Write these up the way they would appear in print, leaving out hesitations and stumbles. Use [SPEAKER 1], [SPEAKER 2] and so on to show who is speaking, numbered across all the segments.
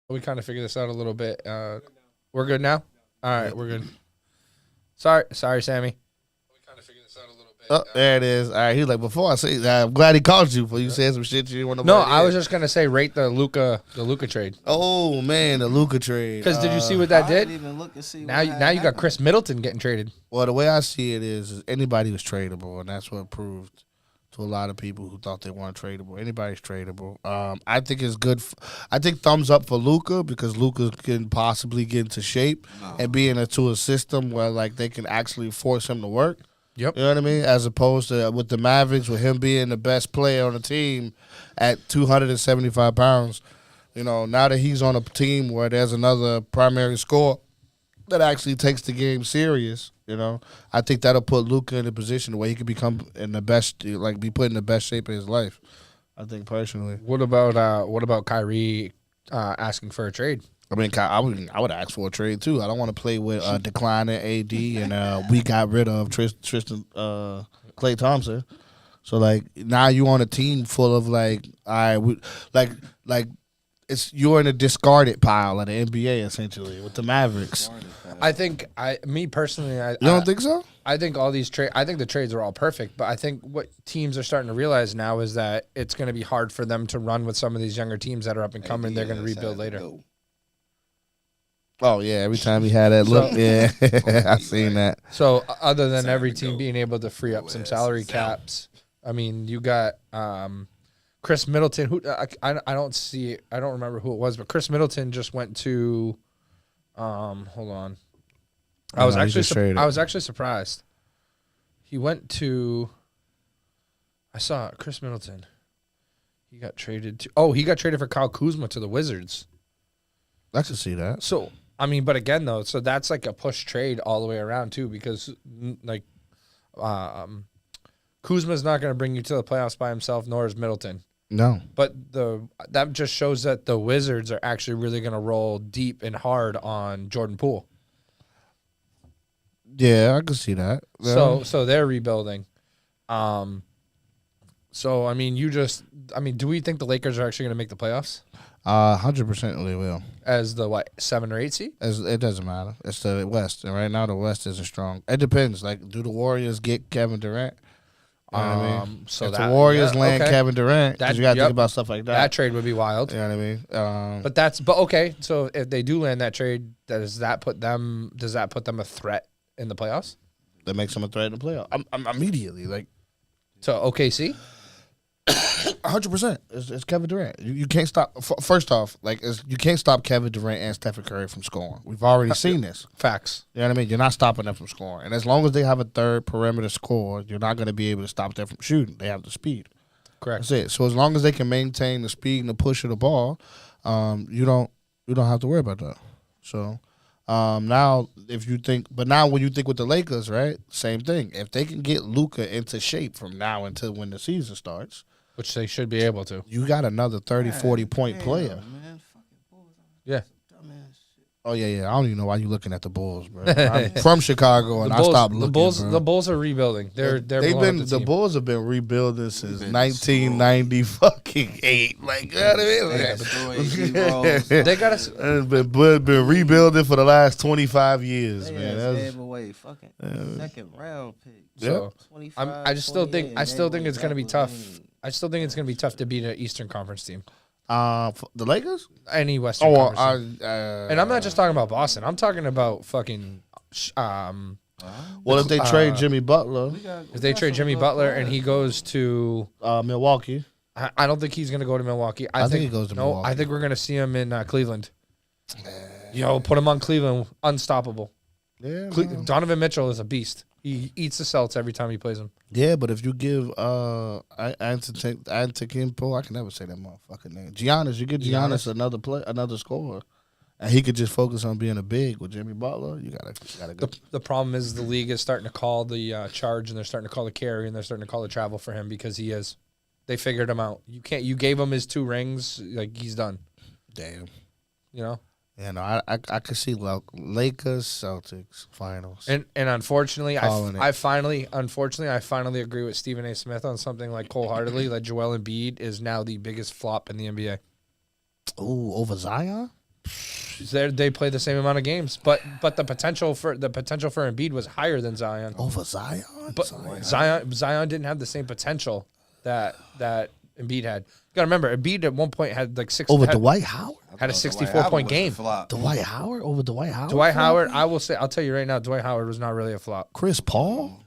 [SPEAKER 1] We kind of figured this out a little bit. We're good now? All right, we're good. Sorry, Sammy. We kind of figured this out a little bit.
[SPEAKER 2] Oh, there it is. All right, he was like, before I say, I'm glad he called you before you said some shit you didn't want to.
[SPEAKER 1] No, I was just gonna say rate the Luca trade.
[SPEAKER 2] Oh man, the Luka trade.
[SPEAKER 1] Because did you see what that
[SPEAKER 3] I
[SPEAKER 1] did?
[SPEAKER 3] didn't even look and see.
[SPEAKER 1] Now you got Chris Middleton getting traded.
[SPEAKER 2] Well, the way I see it is anybody was tradable, and that's what proved to a lot of people who thought they weren't tradable. Anybody's tradable. I think it's good. I think thumbs up for Luka because Luka can possibly get into shape and be into a system where like they can actually force him to work.
[SPEAKER 1] Yep.
[SPEAKER 2] You know what I mean? As opposed to with the Mavericks, with him being the best player on the team at 275 pounds. You know, now that he's on a team where there's another primary scorer that actually takes the game serious, you know, I think that'll put Luka in a position where he could become in the best, like be put in the best shape of his life. I think personally.
[SPEAKER 1] What about Kyrie asking for a trade?
[SPEAKER 2] I mean, I would ask for a trade too. I don't want to play with declining AD, and we got rid of Tristan Klay Thompson. So like now you on a team full of like it's you're in a discarded pile of the NBA essentially with the Mavericks.
[SPEAKER 1] I think me personally,
[SPEAKER 2] You don't think so?
[SPEAKER 1] I think all these I think the trades are all perfect, but I think what teams are starting to realize now is that it's going to be hard for them to run with some of these younger teams that are up and coming. They're going to rebuild later.
[SPEAKER 2] Oh yeah, every time he had that look, yeah, I seen that.
[SPEAKER 1] So other than every team being able to free up some salary caps, I mean, you got Chris Middleton, who I don't remember who it was, but Chris Middleton just went to, hold on, I was actually surprised. He went to, I saw Chris Middleton. He got traded for Kyle Kuzma to the Wizards.
[SPEAKER 2] I can see that.
[SPEAKER 1] So I mean, but again though, so that's like a push trade all the way around too, because like, Kuzma's not going to bring you to the playoffs by himself, nor is Middleton.
[SPEAKER 2] No.
[SPEAKER 1] But that just shows that the Wizards are actually really going to roll deep and hard on Jordan Poole.
[SPEAKER 2] Yeah, I can see that. Yeah.
[SPEAKER 1] So they're rebuilding. So I mean, do we think the Lakers are actually going to make the playoffs
[SPEAKER 2] 100% they will.
[SPEAKER 1] as the 7 or 8 seed?
[SPEAKER 2] It doesn't matter. It's the West, and right now the West isn't strong. It depends. Like, do the Warriors get Kevin Durant? You know what I mean?
[SPEAKER 1] So
[SPEAKER 2] if
[SPEAKER 1] that,
[SPEAKER 2] the Warriors land
[SPEAKER 1] okay.
[SPEAKER 2] Kevin Durant, because you got to think about stuff like that.
[SPEAKER 1] That trade would be wild.
[SPEAKER 2] You know what I mean?
[SPEAKER 1] But okay. So if they do land that trade, does that put them a threat in the playoffs?
[SPEAKER 2] That makes them a threat in the playoff. I'm immediately like.
[SPEAKER 1] So OKC.
[SPEAKER 2] 100%. It's Kevin Durant. You can't stop. First off, you can't stop Kevin Durant and Stephen Curry from scoring. We've already seen this.
[SPEAKER 1] Facts.
[SPEAKER 2] You know what I mean? You're not stopping them from scoring. And as long as they have a third perimeter scorer, you're not going to be able to stop them from shooting. They have the speed.
[SPEAKER 1] Correct.
[SPEAKER 2] That's it. So as long as they can maintain the speed and the push of the ball, you don't have to worry about that. So now when you think with the Lakers, right? Same thing. If they can get Luka into shape from now until when the season starts,
[SPEAKER 1] Which they should be able to.
[SPEAKER 2] you got another 30, 40-point player.
[SPEAKER 3] Man, fucking Bulls.
[SPEAKER 1] Yeah.
[SPEAKER 3] Dumbass shit.
[SPEAKER 2] Oh yeah. I don't even know why you looking at the Bulls, bro. I'm from Chicago and I stopped looking.
[SPEAKER 1] The
[SPEAKER 2] bro.
[SPEAKER 1] Bulls are rebuilding.
[SPEAKER 2] The Bulls have been rebuilding since 1990 fucking 8. Like, you know what I mean?
[SPEAKER 1] They got us.
[SPEAKER 2] Been rebuilding for the last 25 years, man.
[SPEAKER 3] They
[SPEAKER 2] That's,
[SPEAKER 3] gave away fucking second round pick.
[SPEAKER 1] So
[SPEAKER 3] 25,
[SPEAKER 1] I still think
[SPEAKER 3] 28,
[SPEAKER 1] it's gonna be
[SPEAKER 3] that
[SPEAKER 1] tough.
[SPEAKER 3] was-
[SPEAKER 1] I still think it's gonna be tough to beat an Eastern Conference team.
[SPEAKER 2] the Lakers?
[SPEAKER 1] Any Western
[SPEAKER 2] Oh,
[SPEAKER 1] Conference team. And I'm not just talking about Boston. I'm talking about fucking.
[SPEAKER 2] Well, if they trade Jimmy Butler,
[SPEAKER 1] If they trade Jimmy Butler and he goes to,
[SPEAKER 2] Milwaukee.
[SPEAKER 1] I don't think he's gonna go to Milwaukee.
[SPEAKER 2] I think he goes to Milwaukee.
[SPEAKER 1] I think we're gonna see him in Cleveland. Yo, put him on Cleveland, unstoppable.
[SPEAKER 2] Yeah,
[SPEAKER 1] Donovan Mitchell is a beast. He eats the Celts every time he plays him.
[SPEAKER 2] yeah, but if you give Antetokounmpo, I can never say that motherfucking name. Giannis, you give Giannis another scorer, and he could just focus on being a big with Jimmy Butler. You gotta go.
[SPEAKER 1] The problem is the league is starting to call the charge, and they're starting to call the carry, and they're starting to call the travel for him because he is. They figured him out. You gave him his 2 rings, like he's done.
[SPEAKER 2] Damn.
[SPEAKER 1] You know.
[SPEAKER 2] Yeah, no, I could see Lakers, Celtics finals.
[SPEAKER 1] And unfortunately,
[SPEAKER 2] Calling it.
[SPEAKER 1] I finally agree with Stephen A. Smith on something like wholeheartedly that Joel Embiid is now the biggest flop in the NBA.
[SPEAKER 2] Ooh, over Zion?
[SPEAKER 1] They play the same amount of games, but the potential for Embiid was higher than Zion.
[SPEAKER 2] Over Zion?
[SPEAKER 1] But Zion didn't have the same potential that Embiid had. You got to remember, Embiid at one point had like
[SPEAKER 2] Over Dwight Howard?
[SPEAKER 1] had a 64-point game.
[SPEAKER 2] Dwight Howard? Over Dwight Howard?
[SPEAKER 1] Dwight Howard, I'll tell you right now, Dwight Howard was not really a flop.
[SPEAKER 2] Chris Paul?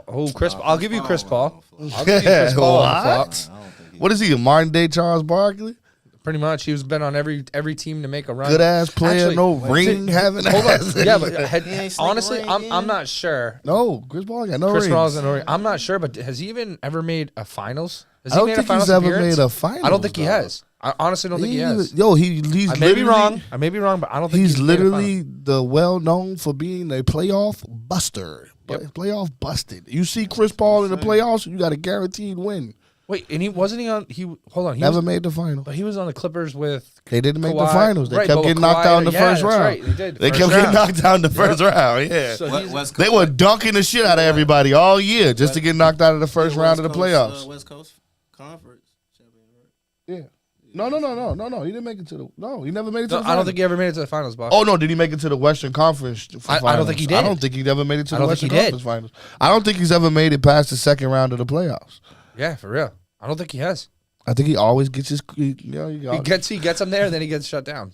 [SPEAKER 1] I'll give you Chris Paul. I'll give you Chris Paul as a flop.
[SPEAKER 2] What? What is he, a modern day Charles Barkley?
[SPEAKER 1] Pretty much, he's been on every team to make a run.
[SPEAKER 2] Good ass player,
[SPEAKER 1] Actually,
[SPEAKER 2] no ring having.
[SPEAKER 1] Hold on, yeah, but
[SPEAKER 3] ain't
[SPEAKER 1] honestly,
[SPEAKER 3] sneaking ring
[SPEAKER 1] I'm
[SPEAKER 3] in?
[SPEAKER 1] not sure.
[SPEAKER 2] No, Chris Paul got no
[SPEAKER 1] Chris
[SPEAKER 2] rings.
[SPEAKER 1] Paul's in a ring. I'm not sure, but has he even ever made a finals? Has
[SPEAKER 2] I
[SPEAKER 1] he
[SPEAKER 2] don't
[SPEAKER 1] made
[SPEAKER 2] think
[SPEAKER 1] a finals
[SPEAKER 2] he's ever
[SPEAKER 1] appearance?
[SPEAKER 2] made a finals.
[SPEAKER 1] I don't think he
[SPEAKER 2] dog.
[SPEAKER 1] has. I honestly don't think he has.
[SPEAKER 2] Yo, he's
[SPEAKER 1] I may be
[SPEAKER 2] literally-
[SPEAKER 1] wrong. I may be wrong, but I don't think
[SPEAKER 2] He's
[SPEAKER 1] made a
[SPEAKER 2] literally the well known for being a playoff buster.
[SPEAKER 1] Yep.
[SPEAKER 2] Playoff busted. You see Chris Paul in the playoffs, you got a guaranteed win.
[SPEAKER 1] Wait, and hold on. He
[SPEAKER 2] Never
[SPEAKER 1] was,
[SPEAKER 2] made the final.
[SPEAKER 1] but he was on the Clippers with
[SPEAKER 2] They didn't make the
[SPEAKER 1] Kawhi.
[SPEAKER 2] finals. They
[SPEAKER 1] Right,
[SPEAKER 2] kept
[SPEAKER 1] but
[SPEAKER 2] getting
[SPEAKER 1] with
[SPEAKER 2] knocked
[SPEAKER 1] Kawhi,
[SPEAKER 2] out in the
[SPEAKER 1] yeah,
[SPEAKER 2] first
[SPEAKER 1] that's
[SPEAKER 2] round.
[SPEAKER 1] right, they did.
[SPEAKER 2] They
[SPEAKER 1] First
[SPEAKER 2] kept getting
[SPEAKER 1] round.
[SPEAKER 2] knocked out in the first round. Yeah.
[SPEAKER 1] So he's-
[SPEAKER 2] They were dunking the shit out of everybody all year just to get knocked out of the first round of the playoffs.
[SPEAKER 3] West Coast Conference champion, right?
[SPEAKER 2] Yeah. No. He didn't make it to the. No, he never made it to
[SPEAKER 1] No,
[SPEAKER 2] the
[SPEAKER 1] I
[SPEAKER 2] finals.
[SPEAKER 1] don't think he ever made it to the finals, boss.
[SPEAKER 2] Oh no, did he make it to the Western Conference?
[SPEAKER 1] I don't think he did.
[SPEAKER 2] I don't think he ever made it to
[SPEAKER 1] I
[SPEAKER 2] the
[SPEAKER 1] don't think
[SPEAKER 2] Western
[SPEAKER 1] he did.
[SPEAKER 2] Conference finals. I don't think he's ever made it past the second round of the playoffs.
[SPEAKER 1] Yeah, for real. I don't think he has.
[SPEAKER 2] I think he always gets his.
[SPEAKER 1] He gets him there, and then he gets shut down.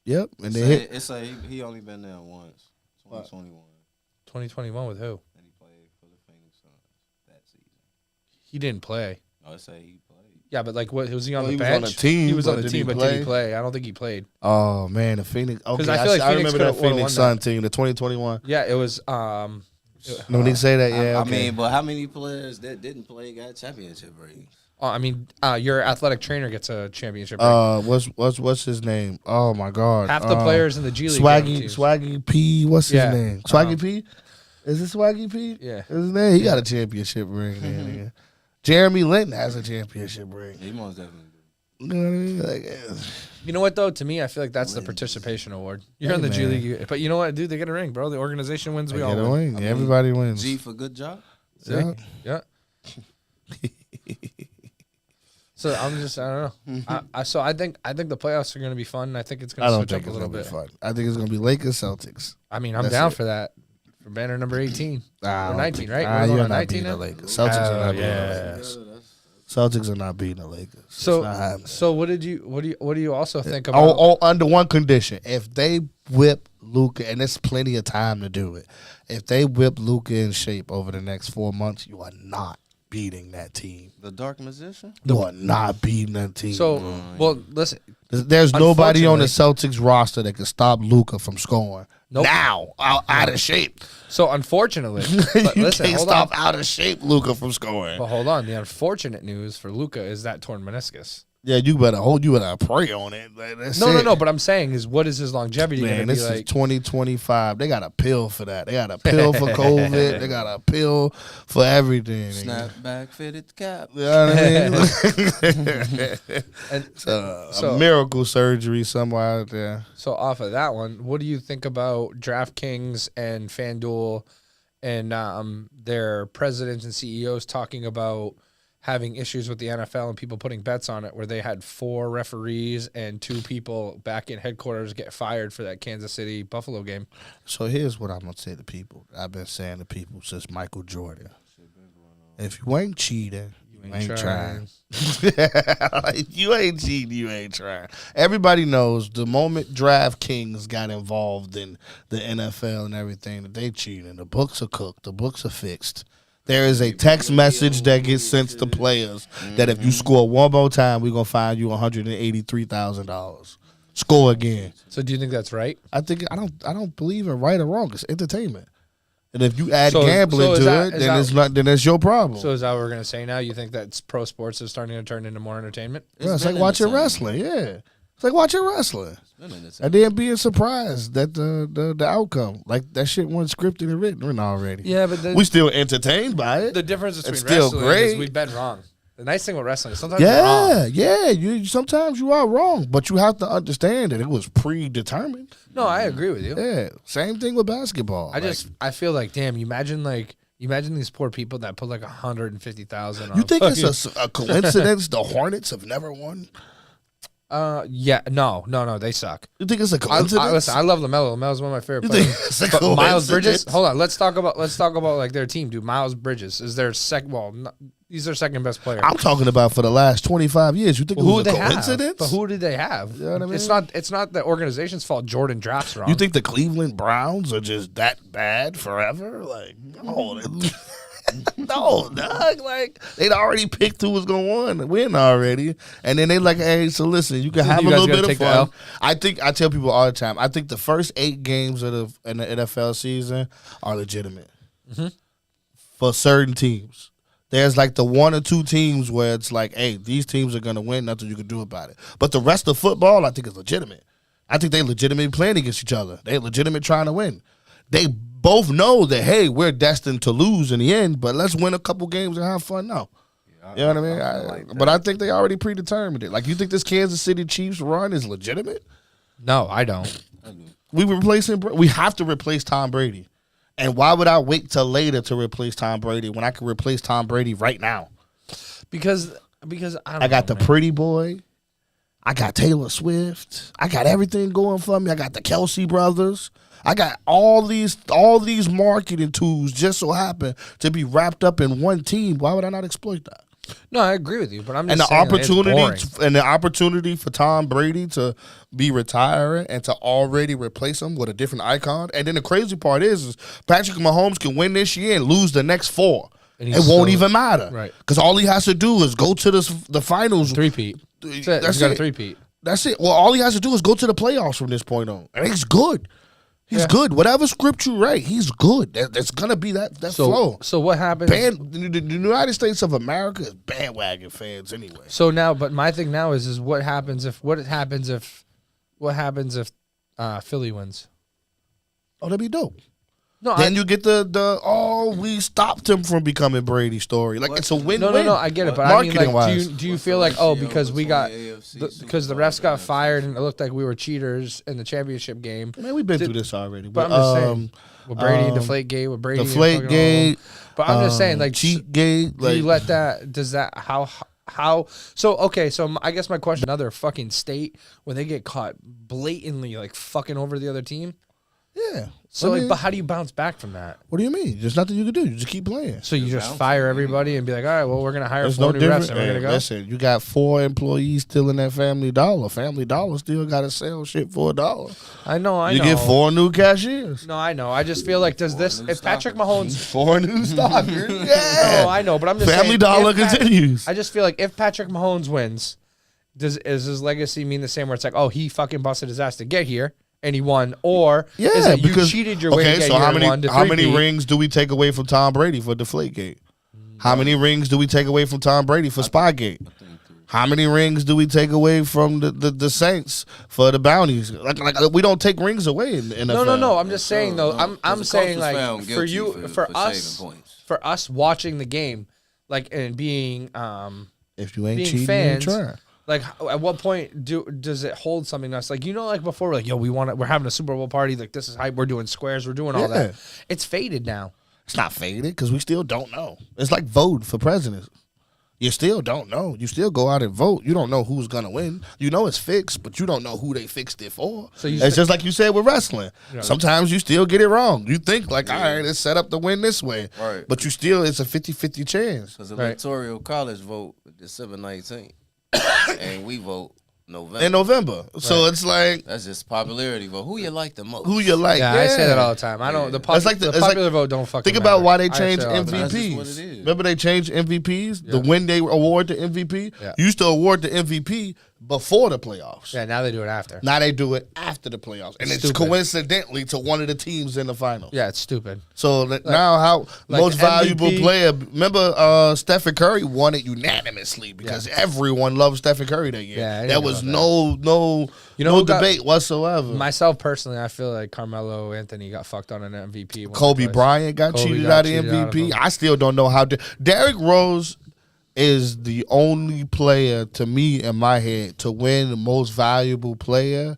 [SPEAKER 2] Yep, and they hit.
[SPEAKER 3] It's he only been there once, 2021,
[SPEAKER 1] 2021 with who?
[SPEAKER 3] and he played for the Phoenix Suns that season.
[SPEAKER 1] He didn't play.
[SPEAKER 3] No, it say he played.
[SPEAKER 1] Yeah, but like, what was he on
[SPEAKER 2] Well,
[SPEAKER 1] the
[SPEAKER 2] he was on
[SPEAKER 1] bench?
[SPEAKER 2] the team,
[SPEAKER 1] He was on
[SPEAKER 2] but
[SPEAKER 1] the
[SPEAKER 2] did he
[SPEAKER 1] team, but
[SPEAKER 2] play?
[SPEAKER 1] did he play? I don't think he played.
[SPEAKER 2] Oh man, the Phoenix. Okay,
[SPEAKER 1] I feel like
[SPEAKER 2] I
[SPEAKER 1] Phoenix
[SPEAKER 2] remember
[SPEAKER 1] could've-
[SPEAKER 2] that
[SPEAKER 1] would've
[SPEAKER 2] Phoenix
[SPEAKER 1] won
[SPEAKER 2] Sun team, the 2021.
[SPEAKER 1] Yeah, it was.
[SPEAKER 2] No, they say that. Yeah,
[SPEAKER 3] I
[SPEAKER 2] okay.
[SPEAKER 3] mean, but how many players that didn't play got championship rings?
[SPEAKER 1] Your athletic trainer gets a championship. Ring.
[SPEAKER 2] What's his name? Oh my God,
[SPEAKER 1] Half the players in the G League. get teams.
[SPEAKER 2] Swaggy P. What's his
[SPEAKER 1] Yeah,
[SPEAKER 2] name? Swaggy P. Is it Swaggy P?
[SPEAKER 1] Yeah.
[SPEAKER 2] Is his name? He got a championship ring. Man. Jeremy Lin has a championship ring.
[SPEAKER 3] He most definitely do.
[SPEAKER 2] You know what I mean? Like,
[SPEAKER 1] You know what though? To me, I feel like that's the participation award. You're in the G
[SPEAKER 2] man.
[SPEAKER 1] League, but you know what, dude? They get a ring, bro. The organization wins. We
[SPEAKER 2] they
[SPEAKER 1] all
[SPEAKER 2] get a
[SPEAKER 1] win.
[SPEAKER 2] win. Everybody wins.
[SPEAKER 3] G for good job.
[SPEAKER 1] See?
[SPEAKER 2] Yeah.
[SPEAKER 1] Yeah. So I don't know. I think the playoffs are going to be fun. I think it's
[SPEAKER 2] I
[SPEAKER 1] going to
[SPEAKER 2] don't
[SPEAKER 1] switch
[SPEAKER 2] think
[SPEAKER 1] up a
[SPEAKER 2] it's
[SPEAKER 1] little
[SPEAKER 2] gonna be
[SPEAKER 1] bit.
[SPEAKER 2] fun. I think it's gonna be Lakers Celtics.
[SPEAKER 1] I mean, I'm
[SPEAKER 2] That's
[SPEAKER 1] down
[SPEAKER 2] it.
[SPEAKER 1] for that. For banner number 18
[SPEAKER 2] Nah,
[SPEAKER 1] or 19, right?
[SPEAKER 2] Nah,
[SPEAKER 1] We're going
[SPEAKER 2] you're
[SPEAKER 1] on
[SPEAKER 2] not
[SPEAKER 1] 19
[SPEAKER 2] beating the
[SPEAKER 1] now?
[SPEAKER 2] Lakers. Celtics are not beating the
[SPEAKER 1] yeah.
[SPEAKER 2] Lakers. Celtics are not beating the Lakers. It's not happening.
[SPEAKER 1] So what do you also think about?
[SPEAKER 2] Under one condition, if they whip Luka, and there's plenty of time to do it, if they whip Luka in shape over the next 4 months, you are not beating that team.
[SPEAKER 3] The Dark Magician.
[SPEAKER 2] You are not beating that team.
[SPEAKER 1] So, well, listen.
[SPEAKER 2] There's nobody on the
[SPEAKER 1] Unfortunately-
[SPEAKER 2] Celtics roster that can stop Luka from scoring.
[SPEAKER 1] Nope.
[SPEAKER 2] Now, out of shape.
[SPEAKER 1] So unfortunately, but
[SPEAKER 2] you
[SPEAKER 1] listen,
[SPEAKER 2] can't
[SPEAKER 1] hold
[SPEAKER 2] stop
[SPEAKER 1] on.
[SPEAKER 2] out of shape Luka from scoring.
[SPEAKER 1] But hold on. The unfortunate news for Luka is that torn meniscus.
[SPEAKER 2] Yeah, you better pray on it. Like, that's it.
[SPEAKER 1] No. But I'm saying is, what is his longevity going
[SPEAKER 2] Man,
[SPEAKER 1] to be
[SPEAKER 2] this is
[SPEAKER 1] like?
[SPEAKER 2] 2025. They got a pill for that. They got a pill for COVID. They got a pill for everything.
[SPEAKER 3] Snapback fitted cap.
[SPEAKER 2] You know what I mean?
[SPEAKER 1] And
[SPEAKER 2] a miracle surgery somewhere out there.
[SPEAKER 1] so off of that one, what do you think about DraftKings and FanDuel and their presidents and CEOs talking about having issues with the NFL and people putting bets on it, where they had 4 referees and 2 people back in headquarters get fired for that Kansas City Buffalo game?
[SPEAKER 2] So here's what I'm gonna say to people. I've been saying to people since Michael Jordan. If you ain't cheating, you ain't trying. You ain't cheating, you ain't trying. Everybody knows the moment DraftKings got involved in the NFL and everything, that they cheating. The books are cooked. The books are fixed. There is a text message that gets sent to players that if you score one more time, we're gonna fine you $183,000. Score again.
[SPEAKER 1] So do you think that's right?
[SPEAKER 2] I don't believe in right or wrong. It's entertainment. And if you add
[SPEAKER 1] So-
[SPEAKER 2] gambling
[SPEAKER 1] so is
[SPEAKER 2] to
[SPEAKER 1] that-
[SPEAKER 2] it,
[SPEAKER 1] is
[SPEAKER 2] then
[SPEAKER 1] that-
[SPEAKER 2] it's not. Then that's your problem.
[SPEAKER 1] So is that what we're going to say now? You think that pro sports is starting to turn into more entertainment?
[SPEAKER 2] yeah, it's
[SPEAKER 3] been
[SPEAKER 2] like watching
[SPEAKER 3] entertaining.
[SPEAKER 2] wrestling. Yeah, it's like watching wrestling, and then being surprised that the outcome, like that shit wasn't scripted and written already.
[SPEAKER 1] Yeah, but
[SPEAKER 2] we still entertained by it.
[SPEAKER 1] the difference between
[SPEAKER 2] It's still
[SPEAKER 1] wrestling
[SPEAKER 2] great.
[SPEAKER 1] is we've been wrong. The nice thing with wrestling is sometimes we're wrong.
[SPEAKER 2] Yeah. You sometimes you are wrong, but you have to understand that it was predetermined.
[SPEAKER 1] No, I agree with you.
[SPEAKER 2] Yeah, same thing with basketball.
[SPEAKER 1] I feel like, damn, you imagine these poor people that put like 150,000 on
[SPEAKER 2] you think
[SPEAKER 1] fucking-
[SPEAKER 2] it's a coincidence the Hornets have never won?
[SPEAKER 1] Yeah, no, they suck.
[SPEAKER 2] You think it's a
[SPEAKER 1] I
[SPEAKER 2] coincidence?
[SPEAKER 1] listen, I love LaMelo. LaMelo's one of my favorite
[SPEAKER 2] You think
[SPEAKER 1] players.
[SPEAKER 2] it's a
[SPEAKER 1] But Miles
[SPEAKER 2] coincidence?
[SPEAKER 1] Bridges, hold on. Let's talk about like their team, dude. Miles Bridges is their second. Well, he's their second best player.
[SPEAKER 2] I'm talking about for the last 25 years. You think it
[SPEAKER 1] Who
[SPEAKER 2] was
[SPEAKER 1] did
[SPEAKER 2] a
[SPEAKER 1] they have?
[SPEAKER 2] coincidence?
[SPEAKER 1] But who did they have?
[SPEAKER 2] You know what I mean?
[SPEAKER 1] It's not the organization's fault. Jordan drafts wrong.
[SPEAKER 2] You think the Cleveland Browns are just that bad forever? Like, no, no, dog. Like, they'd already picked who was gonna win already, and then they like, hey, so listen, you can have
[SPEAKER 1] You
[SPEAKER 2] a
[SPEAKER 1] guys
[SPEAKER 2] little
[SPEAKER 1] gotta
[SPEAKER 2] bit of
[SPEAKER 1] take the
[SPEAKER 2] fun.
[SPEAKER 1] L?
[SPEAKER 2] I tell people all the time. I think the first 8 games in the NFL season are legitimate for certain teams. There's like the 1 or 2 teams where it's like, hey, these teams are gonna win. Nothing you can do about it. But the rest of football, I think, is legitimate. I think they legitimately playing against each other. They legitimate trying to win. They both know that, hey, we're destined to lose in the end, but let's win a couple games and have fun now. You know what I mean? But I think they already predetermined it. Like, you think this Kansas City Chiefs run is legitimate?
[SPEAKER 1] No, I don't.
[SPEAKER 2] We have to replace Tom Brady. And why would I wait till later to replace Tom Brady when I can replace Tom Brady right now?
[SPEAKER 1] Because
[SPEAKER 2] I got the pretty boy. I got Taylor Swift. I got everything going for me. I got the Kelsey brothers. I got all these marketing tools just so happen to be wrapped up in one team. Why would I not exploit that?
[SPEAKER 1] No, I agree with you, but I'm just
[SPEAKER 2] And the
[SPEAKER 1] saying, like, it's boring.
[SPEAKER 2] opportunity for Tom Brady to be retiring and to already replace him with a different icon. And then the crazy part is Patrick Mahomes can win this year and lose the next 4.
[SPEAKER 1] And
[SPEAKER 2] It
[SPEAKER 1] he's
[SPEAKER 2] won't
[SPEAKER 1] still-
[SPEAKER 2] even matter.
[SPEAKER 1] Right.
[SPEAKER 2] Because all he has to do is go to the finals.
[SPEAKER 1] Three-peat. That's it.
[SPEAKER 2] That's
[SPEAKER 1] He's got a
[SPEAKER 2] it.
[SPEAKER 1] three-peat.
[SPEAKER 2] That's it. Well, all he has to do is go to the playoffs from this point on. And he's good. He's
[SPEAKER 1] Yeah.
[SPEAKER 2] good. Whatever script you write, he's good. There's going to be that flow.
[SPEAKER 1] So what happens?
[SPEAKER 2] The United States of America is bandwagon fans anyway.
[SPEAKER 1] So now, but my thing now is what happens if Philly wins?
[SPEAKER 2] Oh, that'd be dope.
[SPEAKER 1] No,
[SPEAKER 2] Then you get we stopped him from becoming Brady story. Like, it's a win-win.
[SPEAKER 1] no, I get it, but I mean, like,
[SPEAKER 2] Marketing-wise.
[SPEAKER 1] do you feel like because we got because the refs got fired and it looked like we were cheaters in the championship game?
[SPEAKER 2] Man, we've been through this already.
[SPEAKER 1] But I'm just saying, with Brady and Deflategate, with Brady, and fucking all
[SPEAKER 2] Deflategate.
[SPEAKER 1] of them. But I'm just saying, like,
[SPEAKER 2] Cheatgate.
[SPEAKER 1] do you let that? Does that how? So okay, so I guess my question: another fucking state when they get caught blatantly like fucking over the other team.
[SPEAKER 2] Yeah.
[SPEAKER 1] So
[SPEAKER 2] I mean,
[SPEAKER 1] like, but how do you bounce back from that?
[SPEAKER 2] what do you mean? There's nothing you can do. You just keep playing.
[SPEAKER 1] So you just fire everybody and be like, all right, well, we're gonna hire
[SPEAKER 2] There's
[SPEAKER 1] 4
[SPEAKER 2] no
[SPEAKER 1] new
[SPEAKER 2] difference.
[SPEAKER 1] refs and we're gonna go.
[SPEAKER 2] Listen, you got 4 employees still in that Family Dollar. Family Dollar still got to sell shit for $1.
[SPEAKER 1] I know.
[SPEAKER 2] You get 4 new cashiers.
[SPEAKER 1] No, I know. I just feel like if Patrick Mahomes.
[SPEAKER 2] 4 new stockers. Yeah.
[SPEAKER 1] No, I know, but I'm just
[SPEAKER 2] Family
[SPEAKER 1] saying,
[SPEAKER 2] Dollar
[SPEAKER 1] if Pat-
[SPEAKER 2] continues.
[SPEAKER 1] I just feel like if Patrick Mahomes wins, is his legacy mean the same? Where it's like, oh, he fucking busted his ass to get here and he won, or
[SPEAKER 2] Yeah,
[SPEAKER 1] is it you
[SPEAKER 2] because
[SPEAKER 1] cheated your way to get
[SPEAKER 2] so
[SPEAKER 1] here
[SPEAKER 2] how
[SPEAKER 1] and won
[SPEAKER 2] many
[SPEAKER 1] to
[SPEAKER 2] how many
[SPEAKER 1] three-peat?
[SPEAKER 2] rings do we take away from Tom Brady for Deflategate? How many rings do we take away from Tom Brady for Spygate? How many rings do we take away from the Saints for the bounties? Like we don't take rings away in the NFL.
[SPEAKER 1] No. I'm just saying though. I'm
[SPEAKER 3] the
[SPEAKER 1] saying
[SPEAKER 3] coach was
[SPEAKER 1] like
[SPEAKER 3] found
[SPEAKER 1] for
[SPEAKER 3] guilty
[SPEAKER 1] you
[SPEAKER 3] for
[SPEAKER 1] us
[SPEAKER 3] saving points.
[SPEAKER 1] for us watching the game, like and being
[SPEAKER 2] If you ain't
[SPEAKER 1] being
[SPEAKER 2] cheating,
[SPEAKER 1] fans,
[SPEAKER 2] you ain't trying.
[SPEAKER 1] like at what point does it hold something to us? Like, you know, like before, like, yo, we're having a Super Bowl party, like this is hype, we're doing squares, we're doing all that. It's faded now.
[SPEAKER 2] It's not faded because we still don't know. It's like voting for president. You still don't know. You still go out and vote. You don't know who's gonna win. You know it's fixed, but you don't know who they fixed it for.
[SPEAKER 1] So you
[SPEAKER 2] it's just like you said with wrestling.
[SPEAKER 1] Yeah.
[SPEAKER 2] Sometimes you still get it wrong. You think like, all right, it's set up to win this way.
[SPEAKER 3] Right.
[SPEAKER 2] But you still, it's a 50-50 chance.
[SPEAKER 3] Because the
[SPEAKER 1] Right.
[SPEAKER 3] electoral college vote December 19th, and we vote November.
[SPEAKER 2] In November. So it's like,
[SPEAKER 3] That's just popularity vote. Who you like the most?
[SPEAKER 2] who you like.
[SPEAKER 1] Yeah, I say that all the time. I don't. The,
[SPEAKER 2] It's like
[SPEAKER 1] the
[SPEAKER 2] it's
[SPEAKER 1] popular
[SPEAKER 2] like-
[SPEAKER 1] vote don't fucking.
[SPEAKER 2] Think about
[SPEAKER 1] matter.
[SPEAKER 2] why they
[SPEAKER 1] I say
[SPEAKER 2] changed
[SPEAKER 1] it all the time.
[SPEAKER 3] That's just what
[SPEAKER 2] MVPs.
[SPEAKER 3] it is.
[SPEAKER 2] Remember they changed MVPs? The
[SPEAKER 1] Yeah.
[SPEAKER 2] when they award the MVP,
[SPEAKER 1] Yeah.
[SPEAKER 2] you used to award the MVP before the playoffs.
[SPEAKER 1] Yeah, now they do it after.
[SPEAKER 2] Now they do it after the playoffs, and it's
[SPEAKER 1] Stupid.
[SPEAKER 2] coincidentally to one of the teams in the final.
[SPEAKER 1] Yeah, it's stupid.
[SPEAKER 2] So now, how
[SPEAKER 1] like
[SPEAKER 2] most valuable
[SPEAKER 1] MVP
[SPEAKER 2] player? Remember, Stephen Curry won it unanimously because everyone loved Stephen Curry that year.
[SPEAKER 1] Yeah, I didn't
[SPEAKER 2] there
[SPEAKER 1] know
[SPEAKER 2] was
[SPEAKER 1] about
[SPEAKER 2] no
[SPEAKER 1] You know
[SPEAKER 2] no
[SPEAKER 1] who got-
[SPEAKER 2] debate whatsoever.
[SPEAKER 1] Myself personally, I feel like Carmelo Anthony got fucked on an MVP. once or
[SPEAKER 2] Kobe
[SPEAKER 1] twice.
[SPEAKER 2] Bryant got
[SPEAKER 1] Kobe
[SPEAKER 2] cheated
[SPEAKER 1] got
[SPEAKER 2] out of
[SPEAKER 1] cheated out of
[SPEAKER 2] MVP.
[SPEAKER 1] him.
[SPEAKER 2] I still don't know how. Derrick Rose is the only player to me in my head to win the most valuable player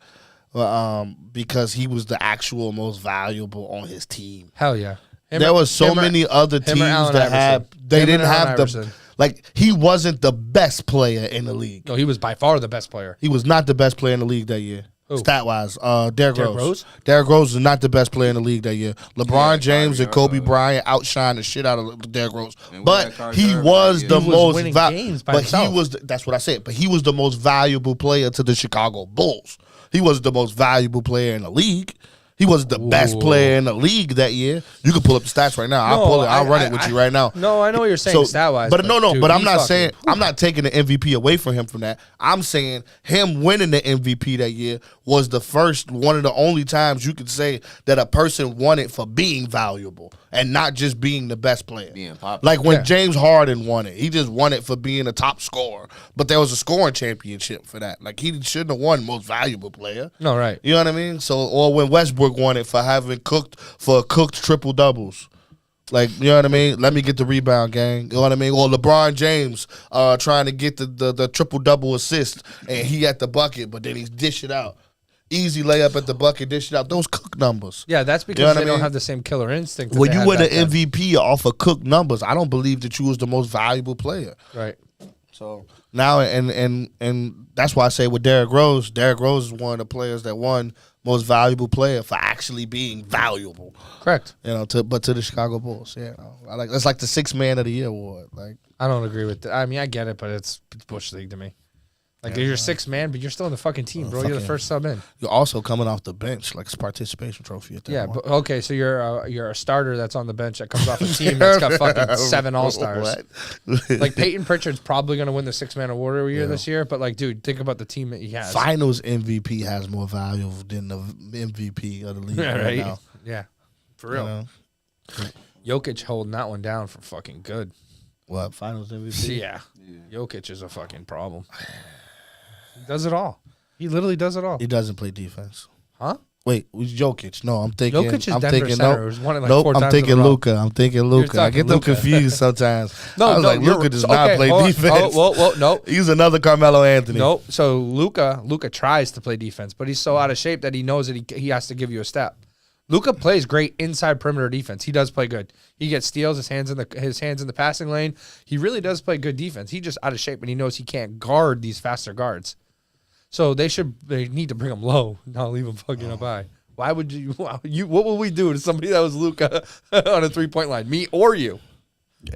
[SPEAKER 2] because he was the actual most valuable on his team.
[SPEAKER 1] Hell yeah.
[SPEAKER 2] There was so many other teams
[SPEAKER 1] Allen
[SPEAKER 2] that had
[SPEAKER 1] Iverson.
[SPEAKER 2] they
[SPEAKER 1] Him
[SPEAKER 2] didn't
[SPEAKER 1] and Allen
[SPEAKER 2] have the
[SPEAKER 1] Iverson.
[SPEAKER 2] Like, he wasn't the best player in the league.
[SPEAKER 1] No, he was by far the best player.
[SPEAKER 2] He was not the best player in the league that year.
[SPEAKER 1] Who?
[SPEAKER 2] Stat-wise, Derrick
[SPEAKER 1] Derrick
[SPEAKER 2] Rose.
[SPEAKER 1] Rose?
[SPEAKER 2] Derrick Rose is not the best player in the league that year. LeBron
[SPEAKER 3] Yeah,
[SPEAKER 2] James and Kobe
[SPEAKER 3] Kyrie,
[SPEAKER 2] Bryant outshined the shit out of Derrick Rose.
[SPEAKER 3] And we
[SPEAKER 2] But
[SPEAKER 3] had Kyrie
[SPEAKER 2] he
[SPEAKER 3] Irving
[SPEAKER 2] was
[SPEAKER 3] that
[SPEAKER 2] the
[SPEAKER 3] year.
[SPEAKER 1] He was
[SPEAKER 2] most
[SPEAKER 1] winning games by
[SPEAKER 2] but
[SPEAKER 1] himself.
[SPEAKER 2] he was that's what I said. But he was the most valuable player to the Chicago Bulls. He was the most valuable player in the league. He was the best player in the league that year. You can pull up the stats right now. I'll
[SPEAKER 1] No,
[SPEAKER 2] pull it. I'll run
[SPEAKER 1] I-
[SPEAKER 2] it with you right now.
[SPEAKER 1] No, I know what you're saying stat-wise.
[SPEAKER 2] But no,
[SPEAKER 1] dude,
[SPEAKER 2] but I'm
[SPEAKER 1] he
[SPEAKER 2] not
[SPEAKER 1] fucking-
[SPEAKER 2] saying I'm not taking the MVP away from him from that. I'm saying him winning the MVP that year was the first, one of the only times you could say that a person won it for being valuable and not just being the best player.
[SPEAKER 3] Being popular.
[SPEAKER 2] Like when
[SPEAKER 1] Yeah.
[SPEAKER 2] James Harden won it, he just won it for being a top scorer. But there was a scoring championship for that. Like he shouldn't have won most valuable player.
[SPEAKER 1] No, right.
[SPEAKER 2] You know what I mean? So, or when Westbrook won it for having cooked triple doubles. Like, you know what I mean? Let me get the rebound, gang. You know what I mean? Or LeBron James trying to get the triple double assist and he at the bucket, but then he dish it out. Easy layup at the bucket, dish it out. Those cook numbers.
[SPEAKER 1] Yeah, that's because
[SPEAKER 2] You know what
[SPEAKER 1] they
[SPEAKER 2] I
[SPEAKER 1] don't
[SPEAKER 2] mean?
[SPEAKER 1] have the same killer instinct. that
[SPEAKER 2] When
[SPEAKER 1] they
[SPEAKER 2] you
[SPEAKER 1] had
[SPEAKER 2] win
[SPEAKER 1] back
[SPEAKER 2] an
[SPEAKER 1] then.
[SPEAKER 2] MVP off of cook numbers, I don't believe that you was the most valuable player.
[SPEAKER 1] Right.
[SPEAKER 2] So now, and that's why I say with Derrick Rose is one of the players that won most valuable player for actually being valuable.
[SPEAKER 1] Correct.
[SPEAKER 2] You know, to the Chicago Bulls. Yeah, I like that's like the 6th Man of the Year award. Like,
[SPEAKER 1] I don't agree with that. I mean, I get it, but it's Bush League to me. Like, you're 6th man, but you're still in the fucking team, bro. You're the
[SPEAKER 2] fucking-
[SPEAKER 1] first sub in.
[SPEAKER 2] you're also coming off the bench, like it's a participation trophy at that
[SPEAKER 1] Yeah,
[SPEAKER 2] point.
[SPEAKER 1] but okay, so you're a starter that's on the bench that comes off a team that's got fucking 7 All-Stars.
[SPEAKER 2] What?
[SPEAKER 1] Like, Peyton Pritchard's probably going to win the 6th Man award every year this year, but, like, dude, think about the team that he has.
[SPEAKER 2] Finals MVP has more value than the MVP of the league
[SPEAKER 1] Yeah,
[SPEAKER 2] right,
[SPEAKER 1] right?
[SPEAKER 2] now.
[SPEAKER 1] Yeah, for
[SPEAKER 2] You
[SPEAKER 1] real.
[SPEAKER 2] know?
[SPEAKER 1] Jokic holding that one down for fucking good.
[SPEAKER 2] What, Finals MVP?
[SPEAKER 1] Yeah. Jokic is a fucking problem. He does it all. He literally does it all.
[SPEAKER 2] He doesn't play defense.
[SPEAKER 1] Huh?
[SPEAKER 2] Wait, it was Jokic. No, I'm thinking.
[SPEAKER 1] Jokic is
[SPEAKER 2] I'm
[SPEAKER 1] Denver
[SPEAKER 2] thinking.
[SPEAKER 1] center.
[SPEAKER 2] Nope,
[SPEAKER 1] It was won it like
[SPEAKER 2] nope.
[SPEAKER 1] 4
[SPEAKER 2] I'm
[SPEAKER 1] times in a
[SPEAKER 2] thinking
[SPEAKER 1] row.
[SPEAKER 2] Luca. I'm thinking Luca. I
[SPEAKER 1] talking
[SPEAKER 2] get them
[SPEAKER 1] Luka.
[SPEAKER 2] confused sometimes.
[SPEAKER 1] No,
[SPEAKER 2] I was
[SPEAKER 1] no,
[SPEAKER 2] like,
[SPEAKER 1] you're-
[SPEAKER 2] Luca does
[SPEAKER 1] okay,
[SPEAKER 2] not play
[SPEAKER 1] hold on.
[SPEAKER 2] defense.
[SPEAKER 1] Oh, no.
[SPEAKER 2] He's another Carmelo Anthony.
[SPEAKER 1] Nope. So Luca tries to play defense, but he's so out of shape that he knows that he has to give you a step. Luca plays great inside perimeter defense. He does play good. He gets steals, his hands in the passing lane. He really does play good defense. He's just out of shape and he knows he can't guard these faster guards. So they need to bring him low, not leave him fucking up high. Why would you? What would we do to somebody that was Luca on a 3-point line? Me or you?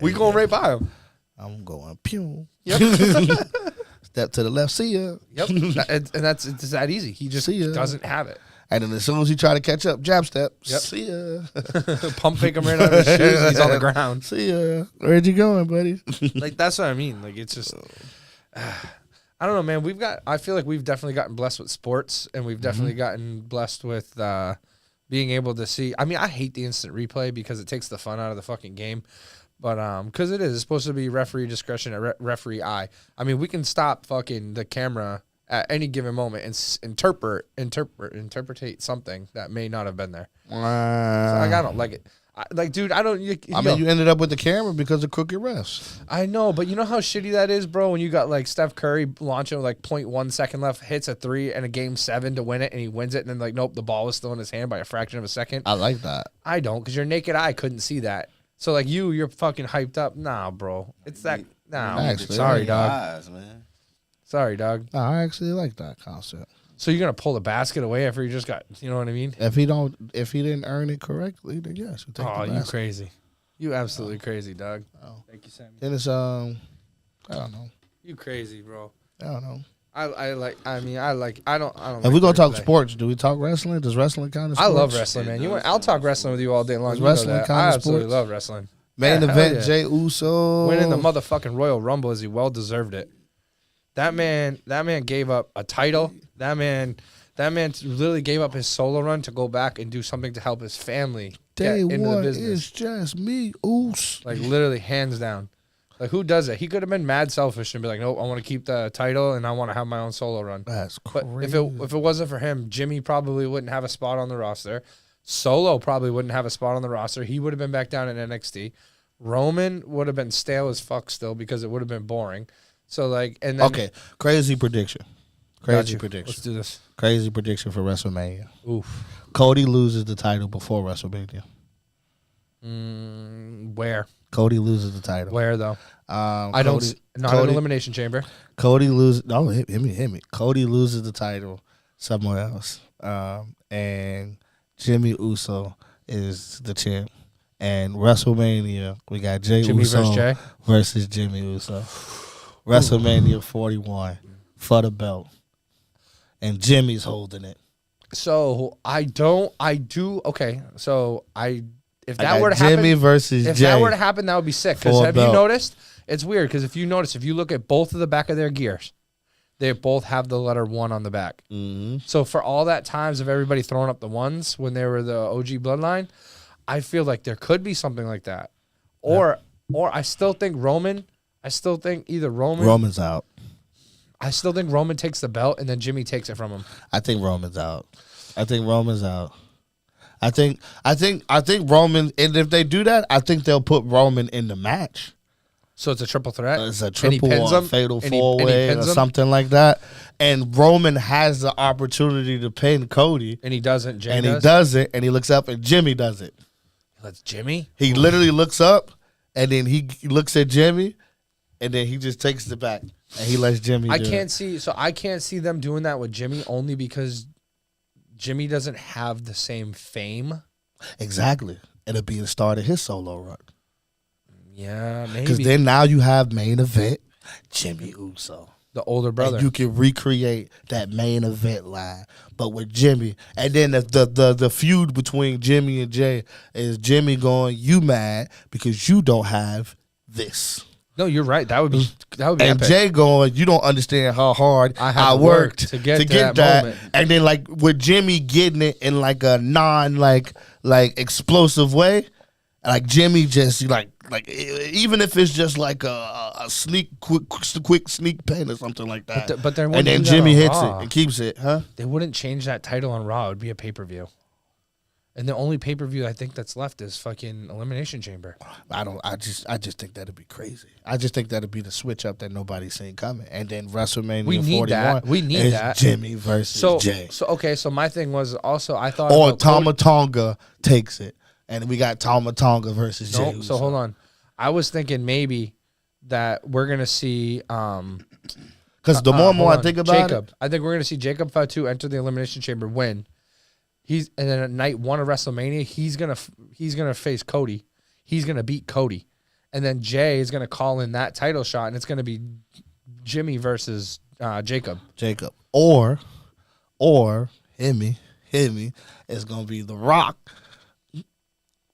[SPEAKER 1] We going right by him.
[SPEAKER 2] I'm going pew.
[SPEAKER 1] Yep.
[SPEAKER 2] Step to the left, see ya.
[SPEAKER 1] Yep. And that's it's that easy. He just
[SPEAKER 2] See ya.
[SPEAKER 1] doesn't have it.
[SPEAKER 2] And then as soon as he try to catch up, jab step.
[SPEAKER 1] Yep.
[SPEAKER 2] See ya.
[SPEAKER 1] Pump fake him right out of his shoes. He's on the ground.
[SPEAKER 2] See ya. Where'd you going, buddy?
[SPEAKER 1] Like, that's what I mean. Like, it's just, I don't know, man. I feel like we've definitely gotten blessed with sports, and we've definitely gotten blessed with being able to see. I mean, I hate the instant replay because it takes the fun out of the fucking game. But because it's supposed to be referee discretion at referee eye. I mean, we can stop fucking the camera at any given moment and interpretate something that may not have been there. So, like, I don't like it. Dude, I don't.
[SPEAKER 2] I mean, you ended up with the camera because of crooked refs.
[SPEAKER 1] I know, but you know how shitty that is, bro? When you got like Steph Curry launching with like 0.1 second left, hits a 3 and a game 7 to win it, and he wins it, and then like, nope, the ball was still in his hand by a fraction of a second.
[SPEAKER 2] I like that.
[SPEAKER 1] I don't, because your naked eye couldn't see that. So like you're fucking hyped up. Nah, bro. It's that. Nah,
[SPEAKER 2] Actually,
[SPEAKER 1] sorry,
[SPEAKER 3] Your
[SPEAKER 1] dog.
[SPEAKER 3] eyes, man.
[SPEAKER 1] Sorry, dog.
[SPEAKER 2] No, I actually like that concept.
[SPEAKER 1] So you're gonna pull the basket away after you just got, you know what I mean?
[SPEAKER 2] If he didn't earn it correctly, then yes, you take
[SPEAKER 1] Oh,
[SPEAKER 2] the
[SPEAKER 1] you
[SPEAKER 2] basket.
[SPEAKER 1] crazy. You absolutely crazy, dog.
[SPEAKER 2] Oh.
[SPEAKER 1] Thank you, Sammy.
[SPEAKER 2] Then it's I don't know.
[SPEAKER 1] You crazy, bro.
[SPEAKER 2] I don't know.
[SPEAKER 1] I don't.
[SPEAKER 2] If
[SPEAKER 1] like
[SPEAKER 2] we gonna talk
[SPEAKER 1] replay.
[SPEAKER 2] sports, do we talk wrestling? Does wrestling count as
[SPEAKER 1] I
[SPEAKER 2] sports?
[SPEAKER 1] love wrestling, man. I'll talk wrestling with you all day long.
[SPEAKER 2] Does
[SPEAKER 1] You know
[SPEAKER 2] wrestling
[SPEAKER 1] that.
[SPEAKER 2] count
[SPEAKER 1] I
[SPEAKER 2] as
[SPEAKER 1] absolutely
[SPEAKER 2] sports?
[SPEAKER 1] love wrestling.
[SPEAKER 2] Main
[SPEAKER 1] Yeah, hell
[SPEAKER 2] event,
[SPEAKER 1] yeah.
[SPEAKER 2] Jey Uso.
[SPEAKER 1] Winning the motherfucking Royal Rumble as he well deserved it. That man gave up a title. That man literally gave up his solo run to go back and do something to help his family
[SPEAKER 2] Day
[SPEAKER 1] get into the
[SPEAKER 2] one
[SPEAKER 1] business.
[SPEAKER 2] is just me, Oos.
[SPEAKER 1] Like, literally, hands down. Like, who does it? He could have been mad selfish and be like, nope, I want to keep the title and I want to have my own solo run.
[SPEAKER 2] That's
[SPEAKER 1] But
[SPEAKER 2] crazy.
[SPEAKER 1] if it wasn't for him, Jimmy probably wouldn't have a spot on the roster. Solo probably wouldn't have a spot on the roster. He would have been back down in NXT. Roman would have been stale as fuck still because it would have been boring. So, like, and then.
[SPEAKER 2] Okay, crazy prediction.
[SPEAKER 1] Got
[SPEAKER 2] Crazy
[SPEAKER 1] you.
[SPEAKER 2] prediction.
[SPEAKER 1] Let's do this.
[SPEAKER 2] Crazy prediction for WrestleMania.
[SPEAKER 1] Oof.
[SPEAKER 2] Cody loses the title before WrestleMania.
[SPEAKER 1] Where?
[SPEAKER 2] Cody loses the title.
[SPEAKER 1] Where though?
[SPEAKER 2] I
[SPEAKER 1] Not an elimination chamber.
[SPEAKER 2] Cody loses. No, hit me. Cody loses the title somewhere else. And Jimmy Uso is the champ. And WrestleMania, we got
[SPEAKER 1] Jimmy
[SPEAKER 2] Uso
[SPEAKER 1] versus Jay.
[SPEAKER 2] versus Jimmy Uso. WrestleMania 41 for the belt. And Jimmy's holding it.
[SPEAKER 1] So if that
[SPEAKER 2] I
[SPEAKER 1] were
[SPEAKER 2] got
[SPEAKER 1] to happen,
[SPEAKER 2] Jimmy versus
[SPEAKER 1] if
[SPEAKER 2] Jay.
[SPEAKER 1] that were to happen, that would be sick. Because
[SPEAKER 2] For a
[SPEAKER 1] have you
[SPEAKER 2] belt.
[SPEAKER 1] noticed? It's weird because if you look at both of the back of their gears, they both have the letter 1 on the back.
[SPEAKER 2] Mm-hmm.
[SPEAKER 1] So for all that times of everybody throwing up the ones when they were the OG bloodline, I feel like there could be something like that. Or I still think Roman. I still think either
[SPEAKER 2] Roman's out.
[SPEAKER 1] I still think Roman takes the belt and then Jimmy takes it from him.
[SPEAKER 2] I think Roman's out. I think Roman, and if they do that, I think they'll put Roman in the match.
[SPEAKER 1] So it's a triple threat.
[SPEAKER 2] It's a
[SPEAKER 1] And he
[SPEAKER 2] triple
[SPEAKER 1] pins
[SPEAKER 2] or
[SPEAKER 1] him?
[SPEAKER 2] fatal
[SPEAKER 1] And he
[SPEAKER 2] four-way
[SPEAKER 1] pins
[SPEAKER 2] or
[SPEAKER 1] him?
[SPEAKER 2] something like that. And Roman has the opportunity to pin Cody,
[SPEAKER 1] And he doesn't. Jay
[SPEAKER 2] and
[SPEAKER 1] does.
[SPEAKER 2] he does it, and he looks up, and Jimmy does it.
[SPEAKER 1] That's Jimmy.
[SPEAKER 2] He literally looks up, and then he looks at Jimmy, and then he just takes it back, and he lets Jimmy
[SPEAKER 1] I
[SPEAKER 2] do
[SPEAKER 1] can't
[SPEAKER 2] it.
[SPEAKER 1] see them doing that with Jimmy only because Jimmy doesn't have the same fame.
[SPEAKER 2] Exactly. It'll be the start of his solo run.
[SPEAKER 1] Yeah,
[SPEAKER 2] Because
[SPEAKER 1] maybe
[SPEAKER 2] then now you have main event Jimmy Uso.
[SPEAKER 1] the older brother.
[SPEAKER 2] And you can recreate that main event line, but with Jimmy. And then the feud between Jimmy and Jay is Jimmy going, "You mad because you don't have this,"
[SPEAKER 1] No, you're right. That would be
[SPEAKER 2] and
[SPEAKER 1] epic.
[SPEAKER 2] Jay going, "You don't understand how hard
[SPEAKER 1] I
[SPEAKER 2] I,
[SPEAKER 1] had to
[SPEAKER 2] worked
[SPEAKER 1] work to get to that moment."
[SPEAKER 2] And then like with Jimmy getting it in like a non like explosive way, like Jimmy just like even if it's just like a quick sneak pen or something like that.
[SPEAKER 1] But they
[SPEAKER 2] and
[SPEAKER 1] wouldn't
[SPEAKER 2] then
[SPEAKER 1] do that
[SPEAKER 2] Jimmy
[SPEAKER 1] on
[SPEAKER 2] hits
[SPEAKER 1] Raw.
[SPEAKER 2] it and keeps it, huh?
[SPEAKER 1] They wouldn't change that title on Raw. It would be a pay-per-view. And the only pay-per-view I think that's left is fucking Elimination Chamber.
[SPEAKER 2] I just think that'd be crazy. I just think that'd be the switch up that nobody's seen coming. And then WrestleMania
[SPEAKER 1] We need
[SPEAKER 2] 41
[SPEAKER 1] that. We need
[SPEAKER 2] is
[SPEAKER 1] that.
[SPEAKER 2] Jimmy versus Jay.
[SPEAKER 1] So my thing was also I thought
[SPEAKER 2] Or
[SPEAKER 1] about Cody-
[SPEAKER 2] Tama Tonga takes it. And we got Tama Tonga versus Jay.
[SPEAKER 1] No, so hold on. I was thinking maybe that we're gonna see
[SPEAKER 2] Because the more and more I think about
[SPEAKER 1] Jacob. I think we're gonna see Jacob Fatu enter the Elimination Chamber, win. And then at night 1 of WrestleMania, he's gonna face Cody. He's gonna beat Cody, and then Jay is gonna call in that title shot, and it's gonna be Jimmy versus Jacob.
[SPEAKER 2] or hit me, it's gonna be The Rock.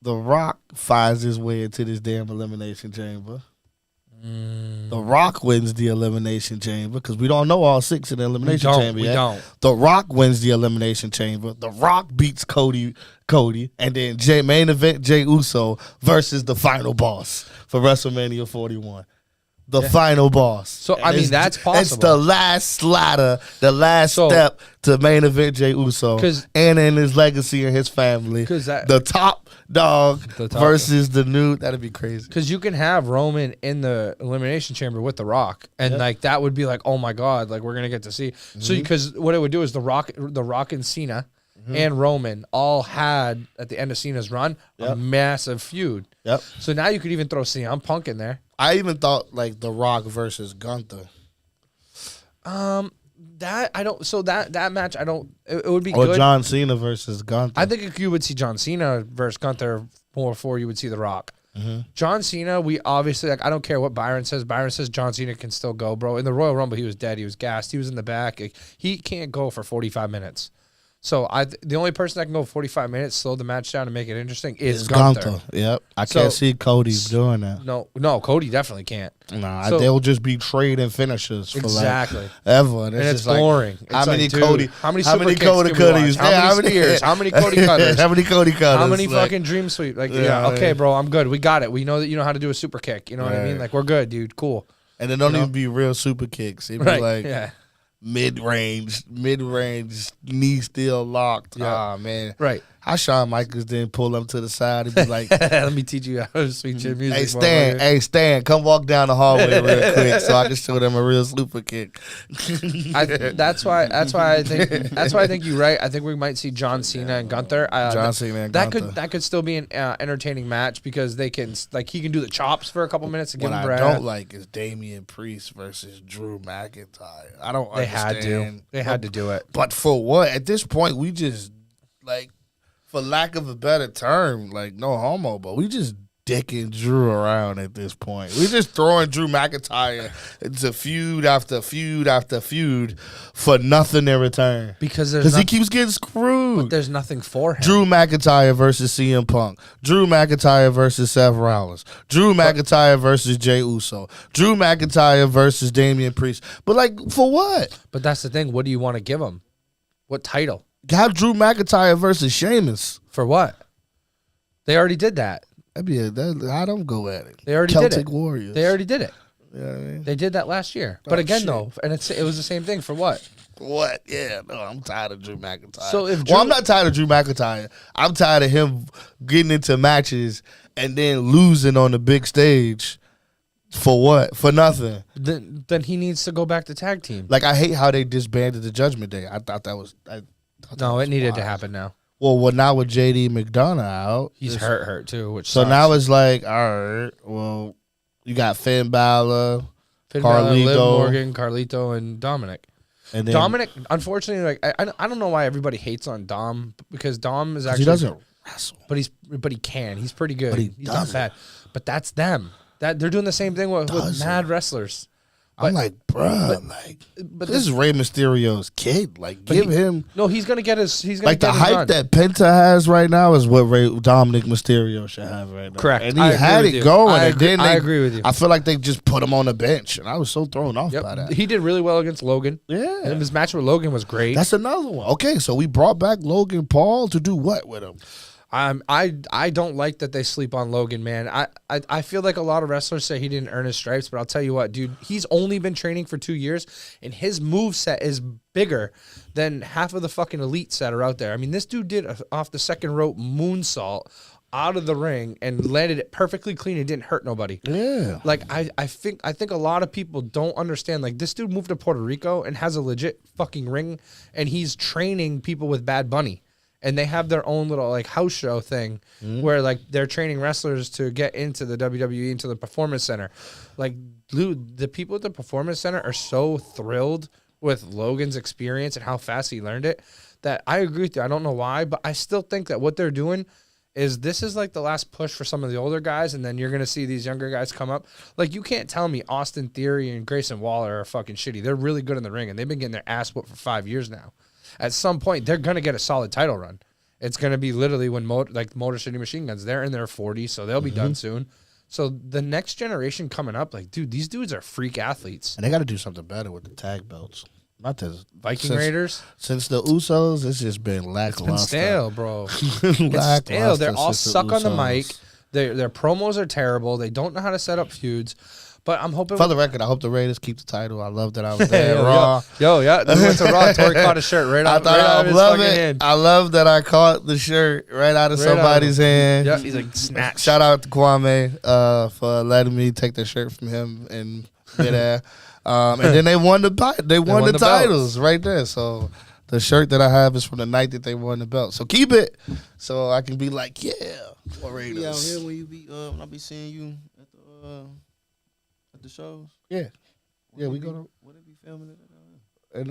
[SPEAKER 2] The Rock finds his way into this damn Elimination Chamber. The Rock wins the Elimination Chamber because we don't know all 6 in the Elimination Chamber
[SPEAKER 1] we
[SPEAKER 2] yet.
[SPEAKER 1] don't.
[SPEAKER 2] The Rock wins the Elimination Chamber. The Rock beats Cody, and then main event Jay Uso versus the final boss for WrestleMania 41. The final boss.
[SPEAKER 1] So,
[SPEAKER 2] And
[SPEAKER 1] I mean,
[SPEAKER 2] it's-
[SPEAKER 1] that's
[SPEAKER 2] It's
[SPEAKER 1] possible.
[SPEAKER 2] the last ladder, the last
[SPEAKER 1] So-
[SPEAKER 2] step to main event Jay Uso
[SPEAKER 1] 'Cause-
[SPEAKER 2] and in his legacy and his family.
[SPEAKER 1] 'Cause that-
[SPEAKER 2] the top dog
[SPEAKER 1] The top
[SPEAKER 2] versus the new. That'd be crazy.
[SPEAKER 1] Because you can have Roman in the Elimination Chamber with The Rock, and like that would be like, oh my god, like we're gonna get to see. So because what it would do is The Rock and Cena and Roman all had at the end of Cena's run a massive feud.
[SPEAKER 2] Yep.
[SPEAKER 1] So now you could even throw CM Punk in there.
[SPEAKER 2] I even thought like The Rock versus Gunther.
[SPEAKER 1] That I don't. So that match I don't. It would be
[SPEAKER 2] Or
[SPEAKER 1] good.
[SPEAKER 2] John Cena versus Gunther.
[SPEAKER 1] I think if you would see John Cena versus Gunther more before you would see The Rock. John Cena, we obviously like. I don't care what Byron says. Byron says John Cena can still go, bro. In the Royal Rumble, he was dead. He was gassed. He was in the back. Like, he can't go for 45 minutes. So the only person that can go 45 minutes, slow the match down, and make it interesting is Gunther.
[SPEAKER 2] Yep. I
[SPEAKER 1] So-
[SPEAKER 2] can't see Cody doing that.
[SPEAKER 1] No, Cody definitely can't.
[SPEAKER 2] Nah,
[SPEAKER 1] So-
[SPEAKER 2] they'll just be trading finishers for
[SPEAKER 1] Exactly.
[SPEAKER 2] like ever. And
[SPEAKER 1] And it's
[SPEAKER 2] just like,
[SPEAKER 1] boring. It's
[SPEAKER 2] how many
[SPEAKER 1] like, dude,
[SPEAKER 2] Cody?
[SPEAKER 1] How many
[SPEAKER 2] How
[SPEAKER 1] super
[SPEAKER 2] many
[SPEAKER 1] kicks
[SPEAKER 2] Cody
[SPEAKER 1] can we watch?
[SPEAKER 2] Cutters?
[SPEAKER 1] How
[SPEAKER 2] Yeah,
[SPEAKER 1] many spears? How many Cody cutters?
[SPEAKER 2] How many Cody cutters?
[SPEAKER 1] How many
[SPEAKER 2] Like,
[SPEAKER 1] fucking dream sweep? Like,
[SPEAKER 2] Yeah,
[SPEAKER 1] yeah, okay,
[SPEAKER 2] yeah.
[SPEAKER 1] bro, I'm good. We got it. We know that you know how to do a super kick. You know what I mean?
[SPEAKER 2] Right.
[SPEAKER 1] Like, we're good, dude. Cool.
[SPEAKER 2] And it don't
[SPEAKER 1] You know?
[SPEAKER 2] even be real super kicks. It be
[SPEAKER 1] Right.
[SPEAKER 2] like
[SPEAKER 1] yeah.
[SPEAKER 2] mid range, knee still locked.
[SPEAKER 1] Yeah.
[SPEAKER 2] Ah man.
[SPEAKER 1] Right.
[SPEAKER 2] How Shawn Michaels didn't pull him to the side and be like,
[SPEAKER 1] Let me teach you how to sweet chin music.
[SPEAKER 2] hey Stan, come walk down the hallway real quick so I can show them a real super kick.
[SPEAKER 1] That's why I think you're right. I think we might see John Cena and Gunther.
[SPEAKER 2] John Cena and Gunther.
[SPEAKER 1] That could still be an entertaining match because they can he can do the chops for a couple minutes and give
[SPEAKER 2] What
[SPEAKER 1] him
[SPEAKER 2] I
[SPEAKER 1] breath.
[SPEAKER 2] don't like is Damian Priest versus Drew McIntyre. I don't
[SPEAKER 1] They
[SPEAKER 2] understand.
[SPEAKER 1] They had to do it.
[SPEAKER 2] But for what? At this point, we just, like, for lack of a better term, like, no homo, but we just dicking Drew around at this point. We just throwing Drew McIntyre into feud after feud after feud for nothing in return.
[SPEAKER 1] Because
[SPEAKER 2] he keeps getting screwed.
[SPEAKER 1] there's nothing for him.
[SPEAKER 2] Drew McIntyre versus CM Punk. Drew McIntyre versus Seth Rollins. Drew McIntyre versus Jey Uso. Drew McIntyre versus Damian Priest. But, like, for what?
[SPEAKER 1] But that's the thing. What do you want to give him? What title?
[SPEAKER 2] Have Drew McIntyre versus Sheamus.
[SPEAKER 1] For what? They already did that.
[SPEAKER 2] I don't go at it.
[SPEAKER 1] They already
[SPEAKER 2] Celtic
[SPEAKER 1] did it.
[SPEAKER 2] Warriors.
[SPEAKER 1] They already did it.
[SPEAKER 2] You know what I mean?
[SPEAKER 1] They did that last year. But again,
[SPEAKER 2] shit.
[SPEAKER 1] though, and it was the same thing for what?
[SPEAKER 2] What? Yeah, no, I'm tired of Drew McIntyre.
[SPEAKER 1] So if
[SPEAKER 2] I'm not tired of Drew McIntyre. I'm tired of him getting into matches and then losing on the big stage. For what? For nothing.
[SPEAKER 1] Then he needs to go back to tag team.
[SPEAKER 2] Like, I hate how they disbanded the Judgment Day. I thought that was.
[SPEAKER 1] No, it needed to happen now.
[SPEAKER 2] Well, now with JD McDonough out,
[SPEAKER 1] He's hurt too, which
[SPEAKER 2] so
[SPEAKER 1] sucks.
[SPEAKER 2] now it's like, all right, well, you got Finn Balor,
[SPEAKER 1] Finn Balor, Liv
[SPEAKER 2] Carlito.
[SPEAKER 1] Morgan, Carlito, and Dominic.
[SPEAKER 2] and then
[SPEAKER 1] Dominic, unfortunately, like I don't know why everybody hates on Dom because Dom is actually
[SPEAKER 2] he doesn't wrestle.
[SPEAKER 1] but he can. He's pretty good.
[SPEAKER 2] But he
[SPEAKER 1] He's not
[SPEAKER 2] doesn't.
[SPEAKER 1] bad. But that's them. That they're doing the same thing with
[SPEAKER 2] Doesn't.
[SPEAKER 1] mad wrestlers.
[SPEAKER 2] I'm like, bruh,
[SPEAKER 1] But
[SPEAKER 2] this is Rey Mysterio's kid. Like, give him
[SPEAKER 1] No, he's gonna get his. He's gonna
[SPEAKER 2] like
[SPEAKER 1] get
[SPEAKER 2] the
[SPEAKER 1] his
[SPEAKER 2] hype
[SPEAKER 1] run.
[SPEAKER 2] that Penta has right now is what Dominic Mysterio should have right now.
[SPEAKER 1] Correct.
[SPEAKER 2] And he
[SPEAKER 1] I agree
[SPEAKER 2] had
[SPEAKER 1] with
[SPEAKER 2] it
[SPEAKER 1] you.
[SPEAKER 2] going.
[SPEAKER 1] I
[SPEAKER 2] and
[SPEAKER 1] agree-
[SPEAKER 2] then
[SPEAKER 1] I agree with you.
[SPEAKER 2] I feel like they just put him on the bench, and I was so thrown off by
[SPEAKER 1] Yep.
[SPEAKER 2] that.
[SPEAKER 1] He did really well against Logan.
[SPEAKER 2] Yeah.
[SPEAKER 1] And his match with Logan was great.
[SPEAKER 2] That's another one. Okay, so we brought back Logan Paul to do what with him?
[SPEAKER 1] I don't like that they sleep on Logan, man. I feel like a lot of wrestlers say he didn't earn his stripes, but I'll tell you what, dude, he's only been training for 2 years, and his move set is bigger than half of the fucking elites that are out there. I mean, this dude did off the second rope moonsault out of the ring and landed it perfectly clean. It didn't hurt nobody.
[SPEAKER 2] Yeah.
[SPEAKER 1] Like I think a lot of people don't understand. Like this dude moved to Puerto Rico and has a legit fucking ring, and he's training people with Bad Bunny. And they have their own little like house show thing where like they're training wrestlers to get into the WWE, into the Performance Center. Like, dude, the people at the Performance Center are so thrilled with Logan's experience and how fast he learned it that I agree with you. I don't know why, but I still think that what they're doing is this is like the last push for some of the older guys, and then you're gonna see these younger guys come up. Like you can't tell me Austin Theory and Grayson Waller are fucking shitty. They're really good in the ring, and they've been getting their ass whooped for 5 years now. At some point, they're gonna get a solid title run. It's gonna be literally when Motor City Machine Guns. They're in their 40s, so they'll be done soon. So the next generation coming up, like, dude, these dudes are freak athletes.
[SPEAKER 2] And they got to do something better with the tag belts. Not this
[SPEAKER 1] Viking Raiders,
[SPEAKER 2] Since the Usos, it's just been lackluster.
[SPEAKER 1] been stale, bro.
[SPEAKER 2] Lackluster
[SPEAKER 1] It's stale. They're all
[SPEAKER 2] since the
[SPEAKER 1] suck on the
[SPEAKER 2] Usos.
[SPEAKER 1] mic. Their promos are terrible. They don't know how to set up feuds. But I'm hoping.
[SPEAKER 2] For the record, I hope the Raiders keep the title. I love that I was there. Raw.
[SPEAKER 1] Yeah. We went to Raw. Tori caught a shirt right
[SPEAKER 2] I
[SPEAKER 1] out.
[SPEAKER 2] thought
[SPEAKER 1] right out
[SPEAKER 2] I
[SPEAKER 1] of his
[SPEAKER 2] love
[SPEAKER 1] fucking
[SPEAKER 2] it.
[SPEAKER 1] hand.
[SPEAKER 2] I love that I caught the shirt right out of
[SPEAKER 1] Right out of
[SPEAKER 2] somebody's hand.
[SPEAKER 1] Yeah, he's like snatch.
[SPEAKER 2] Shout out to Kwame for letting me take the shirt from him in midair. And then they won the
[SPEAKER 1] won the
[SPEAKER 2] titles right there. So the shirt that I have is from the night that they won the belt. So keep it so I can be like, yeah, War
[SPEAKER 3] You out
[SPEAKER 2] Raiders.
[SPEAKER 3] here when you be when I be seeing you at the shows.
[SPEAKER 2] Yeah, we go to
[SPEAKER 3] What they be filming it at?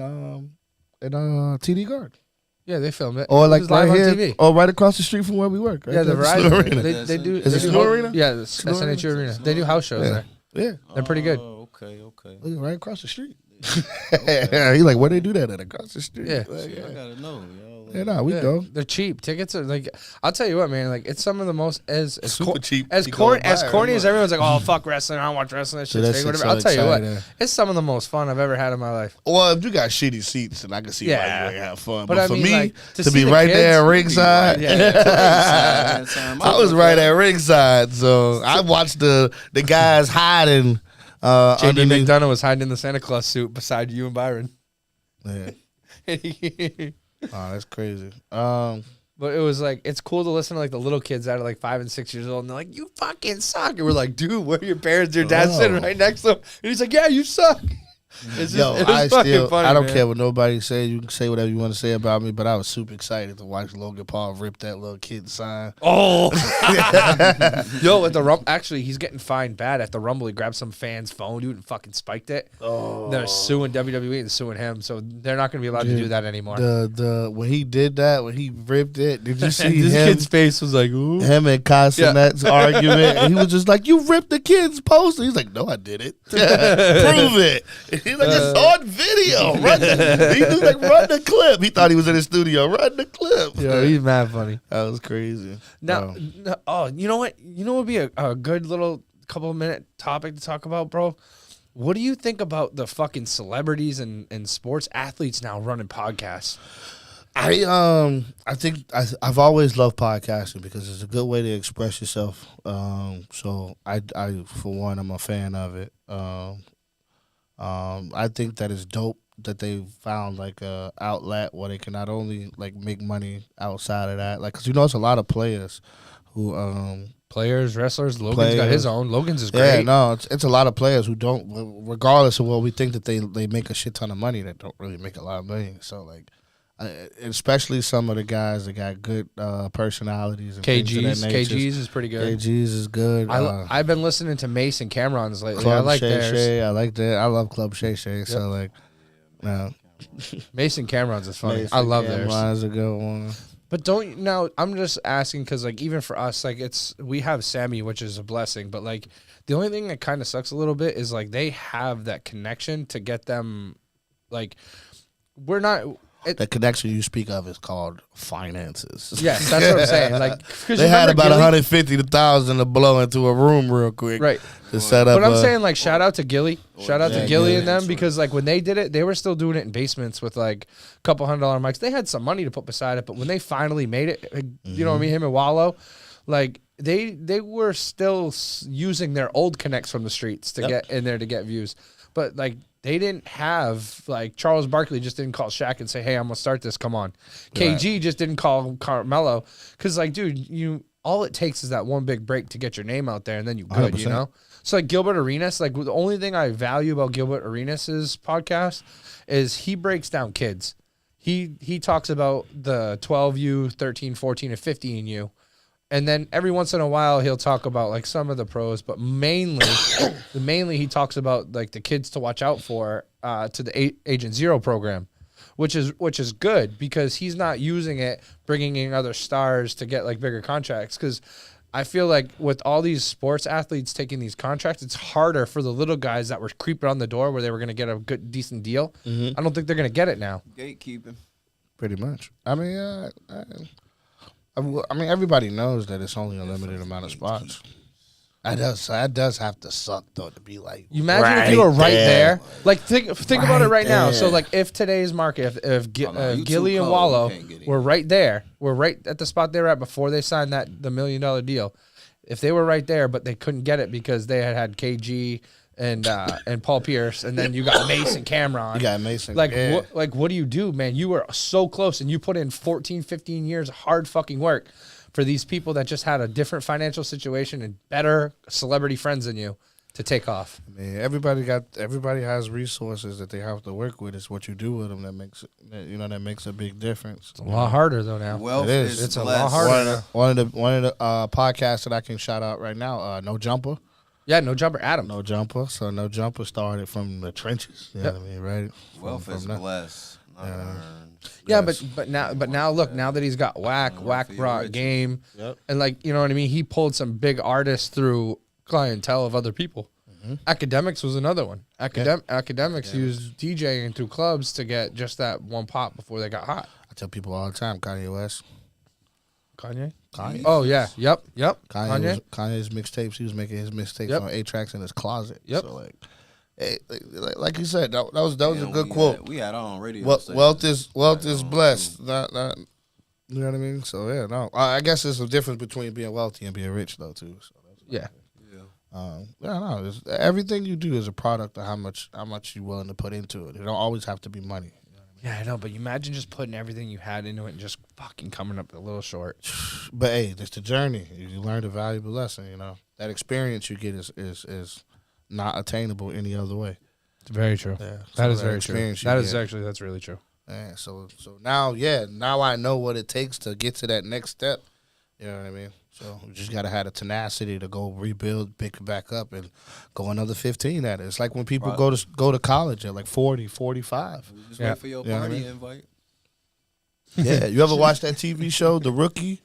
[SPEAKER 2] and TD Guard.
[SPEAKER 1] Yeah, they filmed it.
[SPEAKER 2] Or
[SPEAKER 1] It
[SPEAKER 2] like
[SPEAKER 1] was live
[SPEAKER 2] right
[SPEAKER 1] on
[SPEAKER 2] here,
[SPEAKER 1] TV.
[SPEAKER 2] or right across the street from where we work. Right
[SPEAKER 1] Yeah, the
[SPEAKER 2] there,
[SPEAKER 1] Verizon.
[SPEAKER 2] Arena.
[SPEAKER 1] They do.
[SPEAKER 2] Is it
[SPEAKER 1] they do
[SPEAKER 2] Snow Arena?
[SPEAKER 1] Yeah, the
[SPEAKER 2] Snow
[SPEAKER 1] SNH
[SPEAKER 2] Arena?
[SPEAKER 1] Arena. They do house shows
[SPEAKER 2] Yeah.
[SPEAKER 1] there.
[SPEAKER 2] Yeah,
[SPEAKER 1] They're pretty good.
[SPEAKER 3] Oh, okay.
[SPEAKER 2] look, right across the street. He like, where they do that at across the street?
[SPEAKER 1] Yeah.
[SPEAKER 2] Like,
[SPEAKER 3] Shit, I
[SPEAKER 2] yeah.
[SPEAKER 3] gotta know, yo.
[SPEAKER 2] Yeah, nah, we
[SPEAKER 1] Yeah,
[SPEAKER 2] go.
[SPEAKER 1] They're cheap. Tickets are like, I'll tell you what, man. Like, it's some of the most
[SPEAKER 2] Super cheap.
[SPEAKER 1] as
[SPEAKER 2] You
[SPEAKER 1] corny
[SPEAKER 2] go buy it,
[SPEAKER 1] as everyone's like, oh fuck wrestling, I don't watch wrestling. That
[SPEAKER 2] Dude,
[SPEAKER 1] shit's
[SPEAKER 2] that
[SPEAKER 1] fake,
[SPEAKER 2] shit's
[SPEAKER 1] whatever.
[SPEAKER 2] so
[SPEAKER 1] I'll tell you
[SPEAKER 2] exciting.
[SPEAKER 1] what, it's some of the most fun I've ever had in my life.
[SPEAKER 2] Well, if you got shitty seats, then I can see why
[SPEAKER 1] Yeah.
[SPEAKER 2] you ain't have fun.
[SPEAKER 1] But
[SPEAKER 2] But
[SPEAKER 1] I
[SPEAKER 2] for
[SPEAKER 1] mean,
[SPEAKER 2] me,
[SPEAKER 1] like,
[SPEAKER 2] to
[SPEAKER 1] to
[SPEAKER 2] be
[SPEAKER 1] see the
[SPEAKER 2] right
[SPEAKER 1] kids,
[SPEAKER 2] there at ringside,
[SPEAKER 1] Yeah.
[SPEAKER 2] I was right at ringside, so I watched the guys hiding
[SPEAKER 1] JD
[SPEAKER 2] underneath.
[SPEAKER 1] McDonough was hiding in the Santa Claus suit beside you and Byron.
[SPEAKER 2] Yeah.
[SPEAKER 1] But
[SPEAKER 2] Oh, that's crazy.
[SPEAKER 1] But it was like, it's cool to listen to like the little kids that are like 5 and 6 years old, and they're like, "You fucking suck," and we're like, "Dude, where are your parents?" Your dad's sitting right next to him, and he's like, "Yeah, you suck." It's just,
[SPEAKER 2] Yo,
[SPEAKER 1] it was fucking funny,
[SPEAKER 2] I don't
[SPEAKER 1] man.
[SPEAKER 2] care what nobody say. You can say whatever you want to say about me, but I was super excited to watch Logan Paul rip that little kid sign.
[SPEAKER 1] Oh, yo, at the Rumble, actually, he's getting fined bad at the Rumble. He grabbed some fan's phone, dude, and fucking spiked it.
[SPEAKER 2] Oh,
[SPEAKER 1] They're suing WWE and suing him, so they're not going to be allowed to do that anymore.
[SPEAKER 2] the when he did that, when he ripped it, did you see
[SPEAKER 1] this
[SPEAKER 2] him?
[SPEAKER 1] kid's face was like, "Ooh."
[SPEAKER 2] Him and Casanet's argument, and he was just like, "You ripped the kid's poster." He's like, "No, I did it. Prove it." And he's like, "It's on video. He was like, run the clip." He thought he was in the studio. Run the clip.
[SPEAKER 1] Yeah, he's mad funny.
[SPEAKER 2] That was crazy.
[SPEAKER 1] Now, you know what? You know what would be a good little couple minute topic to talk about, bro? What do you think about the fucking celebrities and sports athletes now running podcasts?
[SPEAKER 2] I think I've always loved podcasting because it's a good way to express yourself. So I for one, I'm a fan of it. I think that it's dope that they found like a outlet where they can not only like make money outside of that, like, cause it's a lot of players who
[SPEAKER 1] Players, wrestlers. Logan's got his own. Logan's is great.
[SPEAKER 2] yeah, no, it's a lot of players who don't, regardless of what we think that they make a shit ton of money, that don't really make a lot of money. So like, especially some of the guys that got good personalities. And
[SPEAKER 1] KG's is pretty good.
[SPEAKER 2] KG's is good.
[SPEAKER 1] I've been listening to Mason Cameron's lately.
[SPEAKER 2] Club
[SPEAKER 1] I like
[SPEAKER 2] Shay
[SPEAKER 1] theirs.
[SPEAKER 2] Shay, I like that. I love Club Shay Shay. So like, no,
[SPEAKER 1] Mason Cameron's is funny. I love theirs.
[SPEAKER 2] Cameron's a good one.
[SPEAKER 1] But I'm just asking because like even for us, like we have Sammy, which is a blessing. But like the only thing that kind of sucks a little bit is like they have that connection to get them, like we're not.
[SPEAKER 2] The connection you speak of is called finances.
[SPEAKER 1] Yes, that's what I'm saying. Like 'cause
[SPEAKER 2] they
[SPEAKER 1] you
[SPEAKER 2] had
[SPEAKER 1] remember
[SPEAKER 2] about
[SPEAKER 1] Gilly?
[SPEAKER 2] 150 to 1,000 to blow into a room real quick,
[SPEAKER 1] Right.
[SPEAKER 2] To set up.
[SPEAKER 1] But I'm saying like shout out to Gilly, shout out
[SPEAKER 2] yeah,
[SPEAKER 1] to Gilly
[SPEAKER 2] Gilly.
[SPEAKER 1] and them because like when they did it, they were still doing it in basements with like a couple $100 mics. They had some money to put beside it, but when they finally made it, you know what I mean, him and Wallow, like they were still using their old connects from the streets to get in there to get views, but like they didn't have like Charles Barkley just didn't call Shaq and say, "Hey, I'm gonna start this. Come on." KG just didn't call Carmelo because like, dude, all it takes is that one big break to get your name out there, and then you good,
[SPEAKER 2] 100%.
[SPEAKER 1] you know. So like Gilbert Arenas, like the only thing I value about Gilbert Arenas' podcast is he breaks down kids. He talks about the 12U, 13, 14, and 15U. And then every once in a while he'll talk about like some of the pros, but mainly he talks about like the kids to watch out for to the Agent Zero program, which is good because he's not using it bringing in other stars to get like bigger contracts. Because I feel like with all these sports athletes taking these contracts, it's harder for the little guys that were creeping on the door where they were going to get a good decent deal. I don't think they're going to get it now.
[SPEAKER 3] Gatekeeping.
[SPEAKER 2] Pretty much. I mean, everybody knows that it's only a limited amount of spots. That does have to suck though to be like.
[SPEAKER 1] You imagine if you were right there. Like think about it right now. So like if today's market, if Gilly and Wallow were right there, were right at the spot they were at before they signed the $1 million deal. If they were right there, but they couldn't get it because they had KG and Paul Pierce, and then you got Mason Cameron.
[SPEAKER 2] You got Mason.
[SPEAKER 1] Like what do you do, man? You were so close, and you put in 14, 15 years of hard fucking work for these people that just had a different financial situation and better celebrity friends than you to take off.
[SPEAKER 2] I mean, everybody has resources that they have to work with. It's what you do with them that makes that makes a big difference.
[SPEAKER 1] It's a lot harder though now.
[SPEAKER 3] Wealth
[SPEAKER 2] It is.
[SPEAKER 3] is
[SPEAKER 1] It's a
[SPEAKER 3] blessed.
[SPEAKER 1] lot harder.
[SPEAKER 2] One of the podcasts that I can shout out right now, No Jumper.
[SPEAKER 1] Yeah, No Jumper Adam.
[SPEAKER 2] No Jumper. So No Jumper started from the trenches. You know what I mean, right?
[SPEAKER 3] Wealth
[SPEAKER 2] From
[SPEAKER 3] is
[SPEAKER 2] that.
[SPEAKER 3] blessed. Not earned.
[SPEAKER 1] Yeah, but now look, now that he's got Whack brought
[SPEAKER 3] rich.
[SPEAKER 1] Game,
[SPEAKER 2] Yep.
[SPEAKER 1] and like you know what I mean, he pulled some big artists through clientele of other people. Academics was another one. Academics used DJing through clubs to get just that one pop before they got hot.
[SPEAKER 2] I tell people all the time, Kanye West.
[SPEAKER 1] Kanye.
[SPEAKER 2] Kanye.
[SPEAKER 1] Oh yeah, yep.
[SPEAKER 2] Kanye's mixtapes. He was making his mixtapes
[SPEAKER 1] Yep.
[SPEAKER 2] on 8-tracks in his closet.
[SPEAKER 1] Yep.
[SPEAKER 2] So like you said, that was a good
[SPEAKER 3] we
[SPEAKER 2] quote.
[SPEAKER 3] we had our own radio.
[SPEAKER 2] Wealth
[SPEAKER 3] station.
[SPEAKER 2] is blessed. Not you know what I mean. So yeah, no. I guess there's a difference between being wealthy and being rich though too. So
[SPEAKER 1] Yeah.
[SPEAKER 2] no. Everything you do is a product of how much you're willing to put into it. It don't always have to be money.
[SPEAKER 1] Yeah, I know, but you imagine just putting everything you had into it and just fucking coming up a little short.
[SPEAKER 2] But hey, it's the journey. You learned a valuable lesson. You know that experience you get is not attainable any other way.
[SPEAKER 1] It's very true.
[SPEAKER 2] Yeah,
[SPEAKER 1] That is very true.
[SPEAKER 2] experience you
[SPEAKER 1] That is
[SPEAKER 2] get.
[SPEAKER 1] actually, that's really true.
[SPEAKER 2] Yeah, so now I know what it takes to get to that next step. You know what I mean? So you just gotta have the tenacity to go rebuild, pick it back up, and go another 15 at it. It's like when people go to college at like 40, 45.
[SPEAKER 3] Just
[SPEAKER 1] Yeah.
[SPEAKER 3] wait for your
[SPEAKER 2] Yeah,
[SPEAKER 3] party
[SPEAKER 2] man.
[SPEAKER 3] invite.
[SPEAKER 2] Yeah, you ever watch that TV show, The Rookie?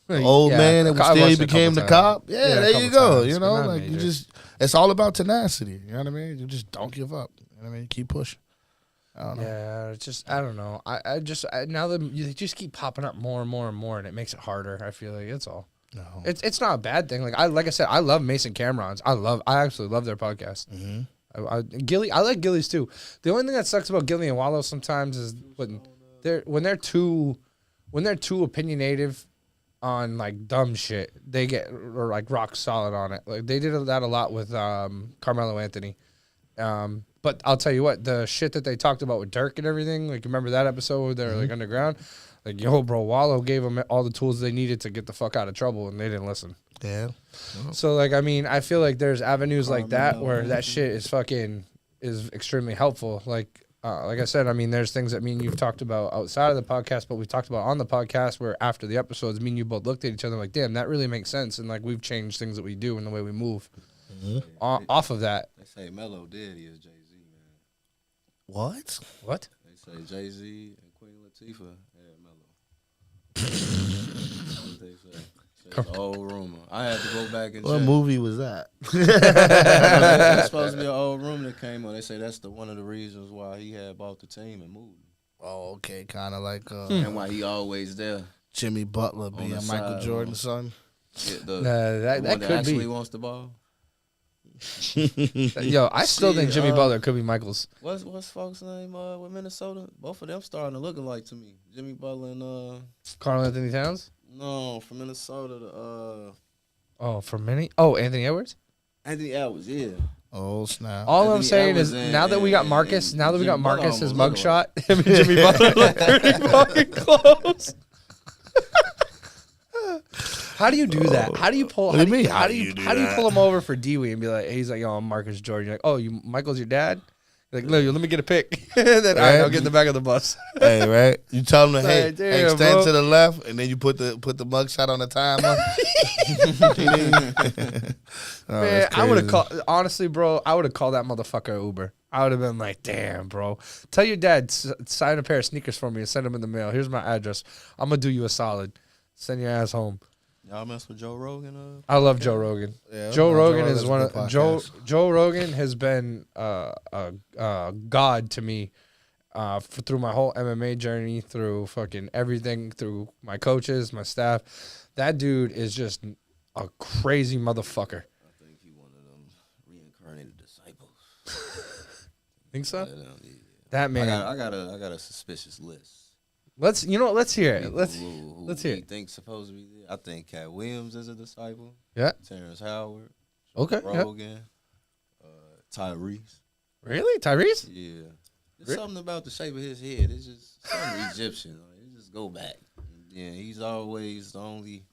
[SPEAKER 2] The old
[SPEAKER 1] Yeah,
[SPEAKER 2] man that
[SPEAKER 1] I
[SPEAKER 2] still
[SPEAKER 1] watched it a
[SPEAKER 2] became the
[SPEAKER 1] couple times.
[SPEAKER 2] cop. Yeah,
[SPEAKER 1] Yeah, a
[SPEAKER 2] there
[SPEAKER 1] couple
[SPEAKER 2] you go.
[SPEAKER 1] times,
[SPEAKER 2] You
[SPEAKER 1] but
[SPEAKER 2] know,
[SPEAKER 1] not
[SPEAKER 2] like you
[SPEAKER 1] major.
[SPEAKER 2] just it's all about tenacity. You know what I mean? You just don't give up. You know what I mean? Keep pushing. I don't know.
[SPEAKER 1] Yeah, it's just I don't know. Now that they just keep popping up more and more and more, and it makes it harder. I feel like it's all.
[SPEAKER 2] No.
[SPEAKER 1] It's not a bad thing. Like I said, I love Mason Cameron's. I absolutely love their podcast.
[SPEAKER 2] Mm-hmm.
[SPEAKER 1] Gilly, I like Gilly's too. The only thing that sucks about Gilly and Wallow sometimes is when they're too opinionative on like dumb shit. They get or like rock solid on it. Like they did that a lot with Carmelo Anthony. But I'll tell you what, the shit that they talked about with Dirk and everything, like remember that episode where they're like underground? Like, yo, bro, Wallow gave them all the tools they needed to get the fuck out of trouble, and they didn't listen.
[SPEAKER 2] Yeah.
[SPEAKER 1] So, like, I mean, I feel like there's avenues like that where that shit is extremely helpful. Like I said, I mean, there's things that me and you've talked about outside of the podcast, but we talked about on the podcast where after the episodes, me and you both looked at each other like, damn, that really makes sense. And, like, we've changed things that we do and the way we move off of that.
[SPEAKER 3] They say Melo did is Jay-Z, man.
[SPEAKER 2] What?
[SPEAKER 1] What?
[SPEAKER 3] They say Jay-Z and Queen Latifah had Melo. That's what they say. It's an old rumor. I had to go back and
[SPEAKER 2] What
[SPEAKER 3] check.
[SPEAKER 2] movie was that?
[SPEAKER 3] It's supposed to be an old rumor that came on. They say that's one of the reasons why he had bought the team and moved.
[SPEAKER 2] Oh, okay, kind of like
[SPEAKER 3] And why he always there.
[SPEAKER 2] Jimmy Butler being
[SPEAKER 3] the
[SPEAKER 2] Michael
[SPEAKER 3] side,
[SPEAKER 2] Jordan's son.
[SPEAKER 3] Yeah,
[SPEAKER 1] That
[SPEAKER 3] the one
[SPEAKER 1] could
[SPEAKER 3] actually
[SPEAKER 1] be.
[SPEAKER 3] wants the ball.
[SPEAKER 1] Yo, I still think Jimmy
[SPEAKER 3] Shit,
[SPEAKER 1] Butler could be Michael's.
[SPEAKER 3] What's folks' name with Minnesota? Both of them starting to look alike to me. Jimmy Butler and
[SPEAKER 1] Carl Anthony Towns?
[SPEAKER 3] no, from Minnesota to
[SPEAKER 1] Oh, for many? Oh, Anthony Edwards?
[SPEAKER 3] Anthony Edwards, yeah.
[SPEAKER 2] Oh snap!
[SPEAKER 1] All I'm
[SPEAKER 3] Anthony
[SPEAKER 1] saying
[SPEAKER 3] Edwards
[SPEAKER 1] is
[SPEAKER 3] and-
[SPEAKER 1] now that we got
[SPEAKER 3] and-
[SPEAKER 1] Marcus,
[SPEAKER 3] and
[SPEAKER 1] now that we got
[SPEAKER 3] Jimmy Butler
[SPEAKER 1] Marcus, his
[SPEAKER 3] almost look
[SPEAKER 1] mugshot, him and Jimmy Butler look pretty fucking close. How do you do that? How do you pull?
[SPEAKER 2] What do you mean, how do you do
[SPEAKER 1] how do you
[SPEAKER 2] that?
[SPEAKER 1] pull him over for Dewey and be like, he's like, yo, I'm Marcus Jordan. You're like, oh, you Michael's your dad? You're like, no, let me get a pic. Then all right, I'll get in the back of the bus.
[SPEAKER 2] Hey, right? You tell him, hey,
[SPEAKER 1] Like, damn,
[SPEAKER 2] hey, stand
[SPEAKER 1] bro.
[SPEAKER 2] to the left, and then you put the mugshot on the timer. Oh,
[SPEAKER 1] Man,
[SPEAKER 2] that's
[SPEAKER 1] I would have
[SPEAKER 2] crazy.
[SPEAKER 1] called. Honestly, bro, I would have called that motherfucker Uber. I would have been like, damn, bro. Tell your dad, sign a pair of sneakers for me and send them in the mail. Here's my address. I'm gonna do you a solid. Send your ass home.
[SPEAKER 3] Y'all mess with Joe Rogan?
[SPEAKER 1] I love Joe Rogan.
[SPEAKER 2] Yeah,
[SPEAKER 1] Joe
[SPEAKER 2] no,
[SPEAKER 1] Rogan
[SPEAKER 2] Rogan's
[SPEAKER 1] is
[SPEAKER 2] a
[SPEAKER 1] one
[SPEAKER 2] good
[SPEAKER 1] of
[SPEAKER 2] podcast.
[SPEAKER 1] Joe Rogan has been a god to me through my whole MMA journey, through fucking everything, through my coaches, my staff. That dude is just a crazy motherfucker.
[SPEAKER 3] I think he one of them reincarnated disciples.
[SPEAKER 1] Think so?
[SPEAKER 3] Yeah.
[SPEAKER 1] That man.
[SPEAKER 3] I got a suspicious list.
[SPEAKER 1] Let's hear it.
[SPEAKER 3] People
[SPEAKER 1] Let's
[SPEAKER 3] who
[SPEAKER 1] hear
[SPEAKER 3] he
[SPEAKER 1] it.
[SPEAKER 3] thinks supposed to be there. I think Cat Williams is a disciple.
[SPEAKER 1] Yeah.
[SPEAKER 3] Terrence Howard.
[SPEAKER 1] Okay. Yeah.
[SPEAKER 3] Rogan. Tyrese.
[SPEAKER 1] Really, Tyrese?
[SPEAKER 3] Yeah. There's
[SPEAKER 1] Re-
[SPEAKER 3] something about the shape of his head. It's just something Egyptian. Like, it just go back. Yeah, he's always the only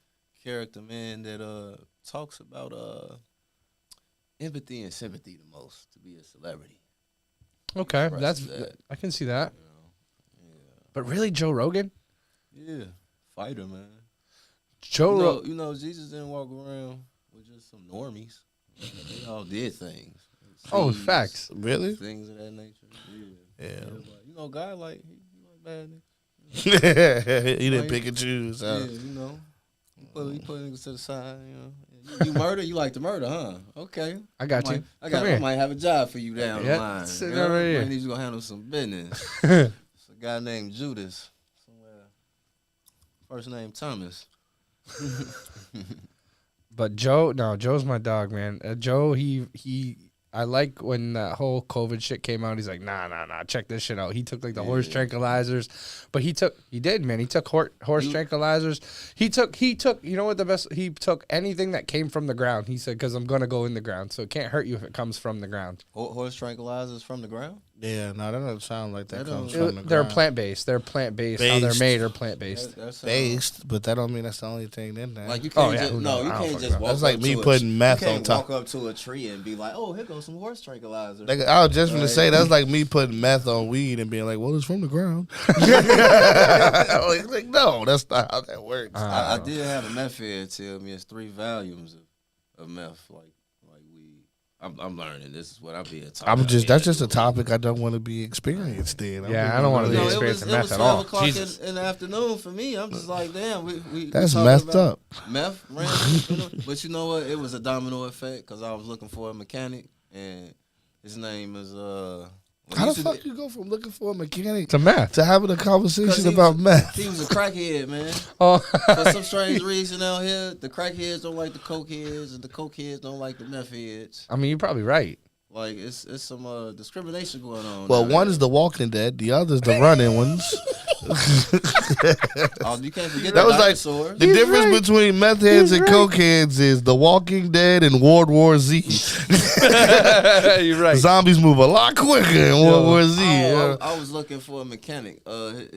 [SPEAKER 3] character, man, that talks about empathy and sympathy the most to be a celebrity.
[SPEAKER 1] Okay,
[SPEAKER 3] Expresses that.
[SPEAKER 1] I can see that.
[SPEAKER 3] You know?
[SPEAKER 1] But really, Joe Rogan?
[SPEAKER 3] Yeah. Fighter, man.
[SPEAKER 1] Joe Rogan.
[SPEAKER 3] You know, Jesus didn't walk around with just some normies. They all did things.
[SPEAKER 1] Oh,
[SPEAKER 3] Seeds,
[SPEAKER 1] facts.
[SPEAKER 2] Really?
[SPEAKER 3] Things of that nature. Yeah.
[SPEAKER 2] Yeah.
[SPEAKER 3] Like, you know, God like he like bad niggas.
[SPEAKER 2] He didn't pick and choose.
[SPEAKER 3] Yeah, you know. He put niggas to the side, you know. You murder, you like to murder, huh? Okay.
[SPEAKER 1] I got you.
[SPEAKER 3] I
[SPEAKER 1] Come here.
[SPEAKER 3] might have a job for you down
[SPEAKER 1] Yeah,
[SPEAKER 3] the line.
[SPEAKER 1] sit
[SPEAKER 3] you
[SPEAKER 1] down
[SPEAKER 3] know?
[SPEAKER 1] right here.
[SPEAKER 3] Might need you to handle some business. It's a guy named Judas. Somewhere. First name Thomas.
[SPEAKER 1] But Joe's my dog, man. Joe, I like when that whole COVID shit came out. He's like, nah, check this shit out. He took like the horse tranquilizers, but he took horse tranquilizers. He took, you know what the best, he took anything that came from the ground. He said, cause I'm going to go in the ground. So it can't hurt you if it comes from the ground.
[SPEAKER 3] Horse tranquilizers from the ground?
[SPEAKER 2] Yeah, no, that doesn't sound like that
[SPEAKER 3] That
[SPEAKER 2] comes
[SPEAKER 3] don't-
[SPEAKER 2] from the
[SPEAKER 1] They're
[SPEAKER 2] ground.
[SPEAKER 1] plant-based. They're plant-based. How they're
[SPEAKER 2] Based.
[SPEAKER 1] made are plant-based.
[SPEAKER 3] That's
[SPEAKER 2] Based, but that don't mean that's the only thing in there.
[SPEAKER 3] Like you
[SPEAKER 1] Oh,
[SPEAKER 3] can't
[SPEAKER 1] yeah,
[SPEAKER 3] just
[SPEAKER 1] who
[SPEAKER 3] no,
[SPEAKER 1] knows?
[SPEAKER 3] you
[SPEAKER 1] I don't
[SPEAKER 3] can't
[SPEAKER 1] fucking
[SPEAKER 3] just
[SPEAKER 1] know.
[SPEAKER 3] walk
[SPEAKER 2] That's like
[SPEAKER 3] up
[SPEAKER 2] me
[SPEAKER 3] to a-
[SPEAKER 2] putting meth
[SPEAKER 3] you can't
[SPEAKER 2] on top.
[SPEAKER 3] walk up to a tree and be like, "Oh, here goes some horse tranquilizer."
[SPEAKER 2] Like, I was just gonna
[SPEAKER 3] Right.
[SPEAKER 2] say that's like me putting meth on weed and being like, "Well, it's from the ground." like, no, that's not how that works.
[SPEAKER 3] I did have a meth head tell me it's 3 volumes of meth, like weed. I'm learning. This is what I'm being taught.
[SPEAKER 2] That's just a topic I don't want to be experienced in.
[SPEAKER 1] Yeah, I don't wanna be
[SPEAKER 3] No,
[SPEAKER 1] experiencing
[SPEAKER 3] it
[SPEAKER 1] meth
[SPEAKER 3] was
[SPEAKER 1] at
[SPEAKER 3] 12
[SPEAKER 1] all.
[SPEAKER 3] o'clock
[SPEAKER 1] Jesus.
[SPEAKER 3] in the afternoon for me. I'm just like, damn, we
[SPEAKER 2] That's
[SPEAKER 3] talking
[SPEAKER 2] messed
[SPEAKER 3] about
[SPEAKER 2] up.
[SPEAKER 3] Meth, random, but you know what? It was a domino effect because I was looking for a mechanic, and his name is
[SPEAKER 2] How the fuck you go from looking for a mechanic
[SPEAKER 1] It's a meth.
[SPEAKER 2] to having a
[SPEAKER 3] 'cause
[SPEAKER 2] conversation
[SPEAKER 3] he was-
[SPEAKER 2] about meth?
[SPEAKER 3] He was a crackhead, man.
[SPEAKER 1] Oh,
[SPEAKER 3] For some strange reason out here, the crackheads don't like the cokeheads, and the cokeheads don't like the meth heads.
[SPEAKER 1] I mean, you're probably right.
[SPEAKER 3] Like it's some discrimination going on.
[SPEAKER 2] Well,
[SPEAKER 3] out
[SPEAKER 2] one
[SPEAKER 3] here.
[SPEAKER 2] is the Walking Dead, the other's the running ones.
[SPEAKER 3] Oh, you can't forget
[SPEAKER 2] That
[SPEAKER 3] the
[SPEAKER 2] was like
[SPEAKER 3] dinosaurs.
[SPEAKER 2] the difference
[SPEAKER 1] right.
[SPEAKER 2] between meth heads
[SPEAKER 1] He's
[SPEAKER 2] and
[SPEAKER 1] right.
[SPEAKER 2] cokeheads is the Walking Dead and World War Z.
[SPEAKER 1] You're right.
[SPEAKER 2] Zombies move a lot quicker in World War Z.
[SPEAKER 3] Oh,
[SPEAKER 2] yeah.
[SPEAKER 3] I was looking for a mechanic.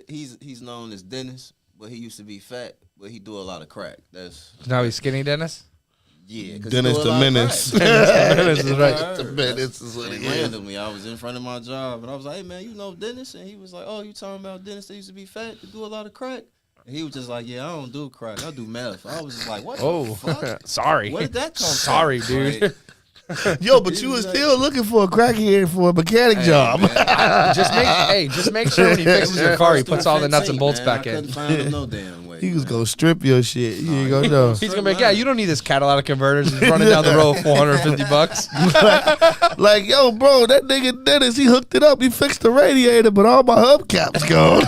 [SPEAKER 3] He's known as Dennis, but he used to be fat, but he do a lot of crack. That's
[SPEAKER 1] Now he's skinny, Dennis.
[SPEAKER 3] yeah. 'Cause he
[SPEAKER 2] Dennis
[SPEAKER 3] do a
[SPEAKER 2] the
[SPEAKER 3] lot of
[SPEAKER 2] Menace.
[SPEAKER 3] crack.
[SPEAKER 1] Dennis is
[SPEAKER 3] Yeah,
[SPEAKER 1] right.
[SPEAKER 3] I heard.
[SPEAKER 2] The Menace is what
[SPEAKER 3] And
[SPEAKER 2] he is.
[SPEAKER 3] randomly, I was in front of my job, and I was like, "Hey man, you know Dennis?" And he was like, "Oh, you talking about Dennis that used to be fat to do a lot of crack?" And he was just like, "Yeah, I don't do crack. I do meth." I was just like, "What
[SPEAKER 1] Oh,
[SPEAKER 3] the fuck?
[SPEAKER 1] sorry.
[SPEAKER 3] Where did that come
[SPEAKER 1] Sorry,
[SPEAKER 3] from?"
[SPEAKER 1] dude.
[SPEAKER 3] Like,
[SPEAKER 2] Yo, but you was still looking for a crackhead for a mechanic
[SPEAKER 3] hey,
[SPEAKER 2] job.
[SPEAKER 3] man,
[SPEAKER 1] just make sure when he fixes your car, he puts all the nuts and bolts back
[SPEAKER 3] I
[SPEAKER 1] in.
[SPEAKER 3] couldn't find him no damn way.
[SPEAKER 2] He was
[SPEAKER 3] man.
[SPEAKER 2] gonna strip your shit. You ain't gonna know.
[SPEAKER 1] He's gonna be like, yeah, you don't need this catalytic converters. He's running down the road, $450.
[SPEAKER 2] Like, yo, bro, that nigga Dennis, he hooked it up. He fixed the radiator, but all my hubcaps gone.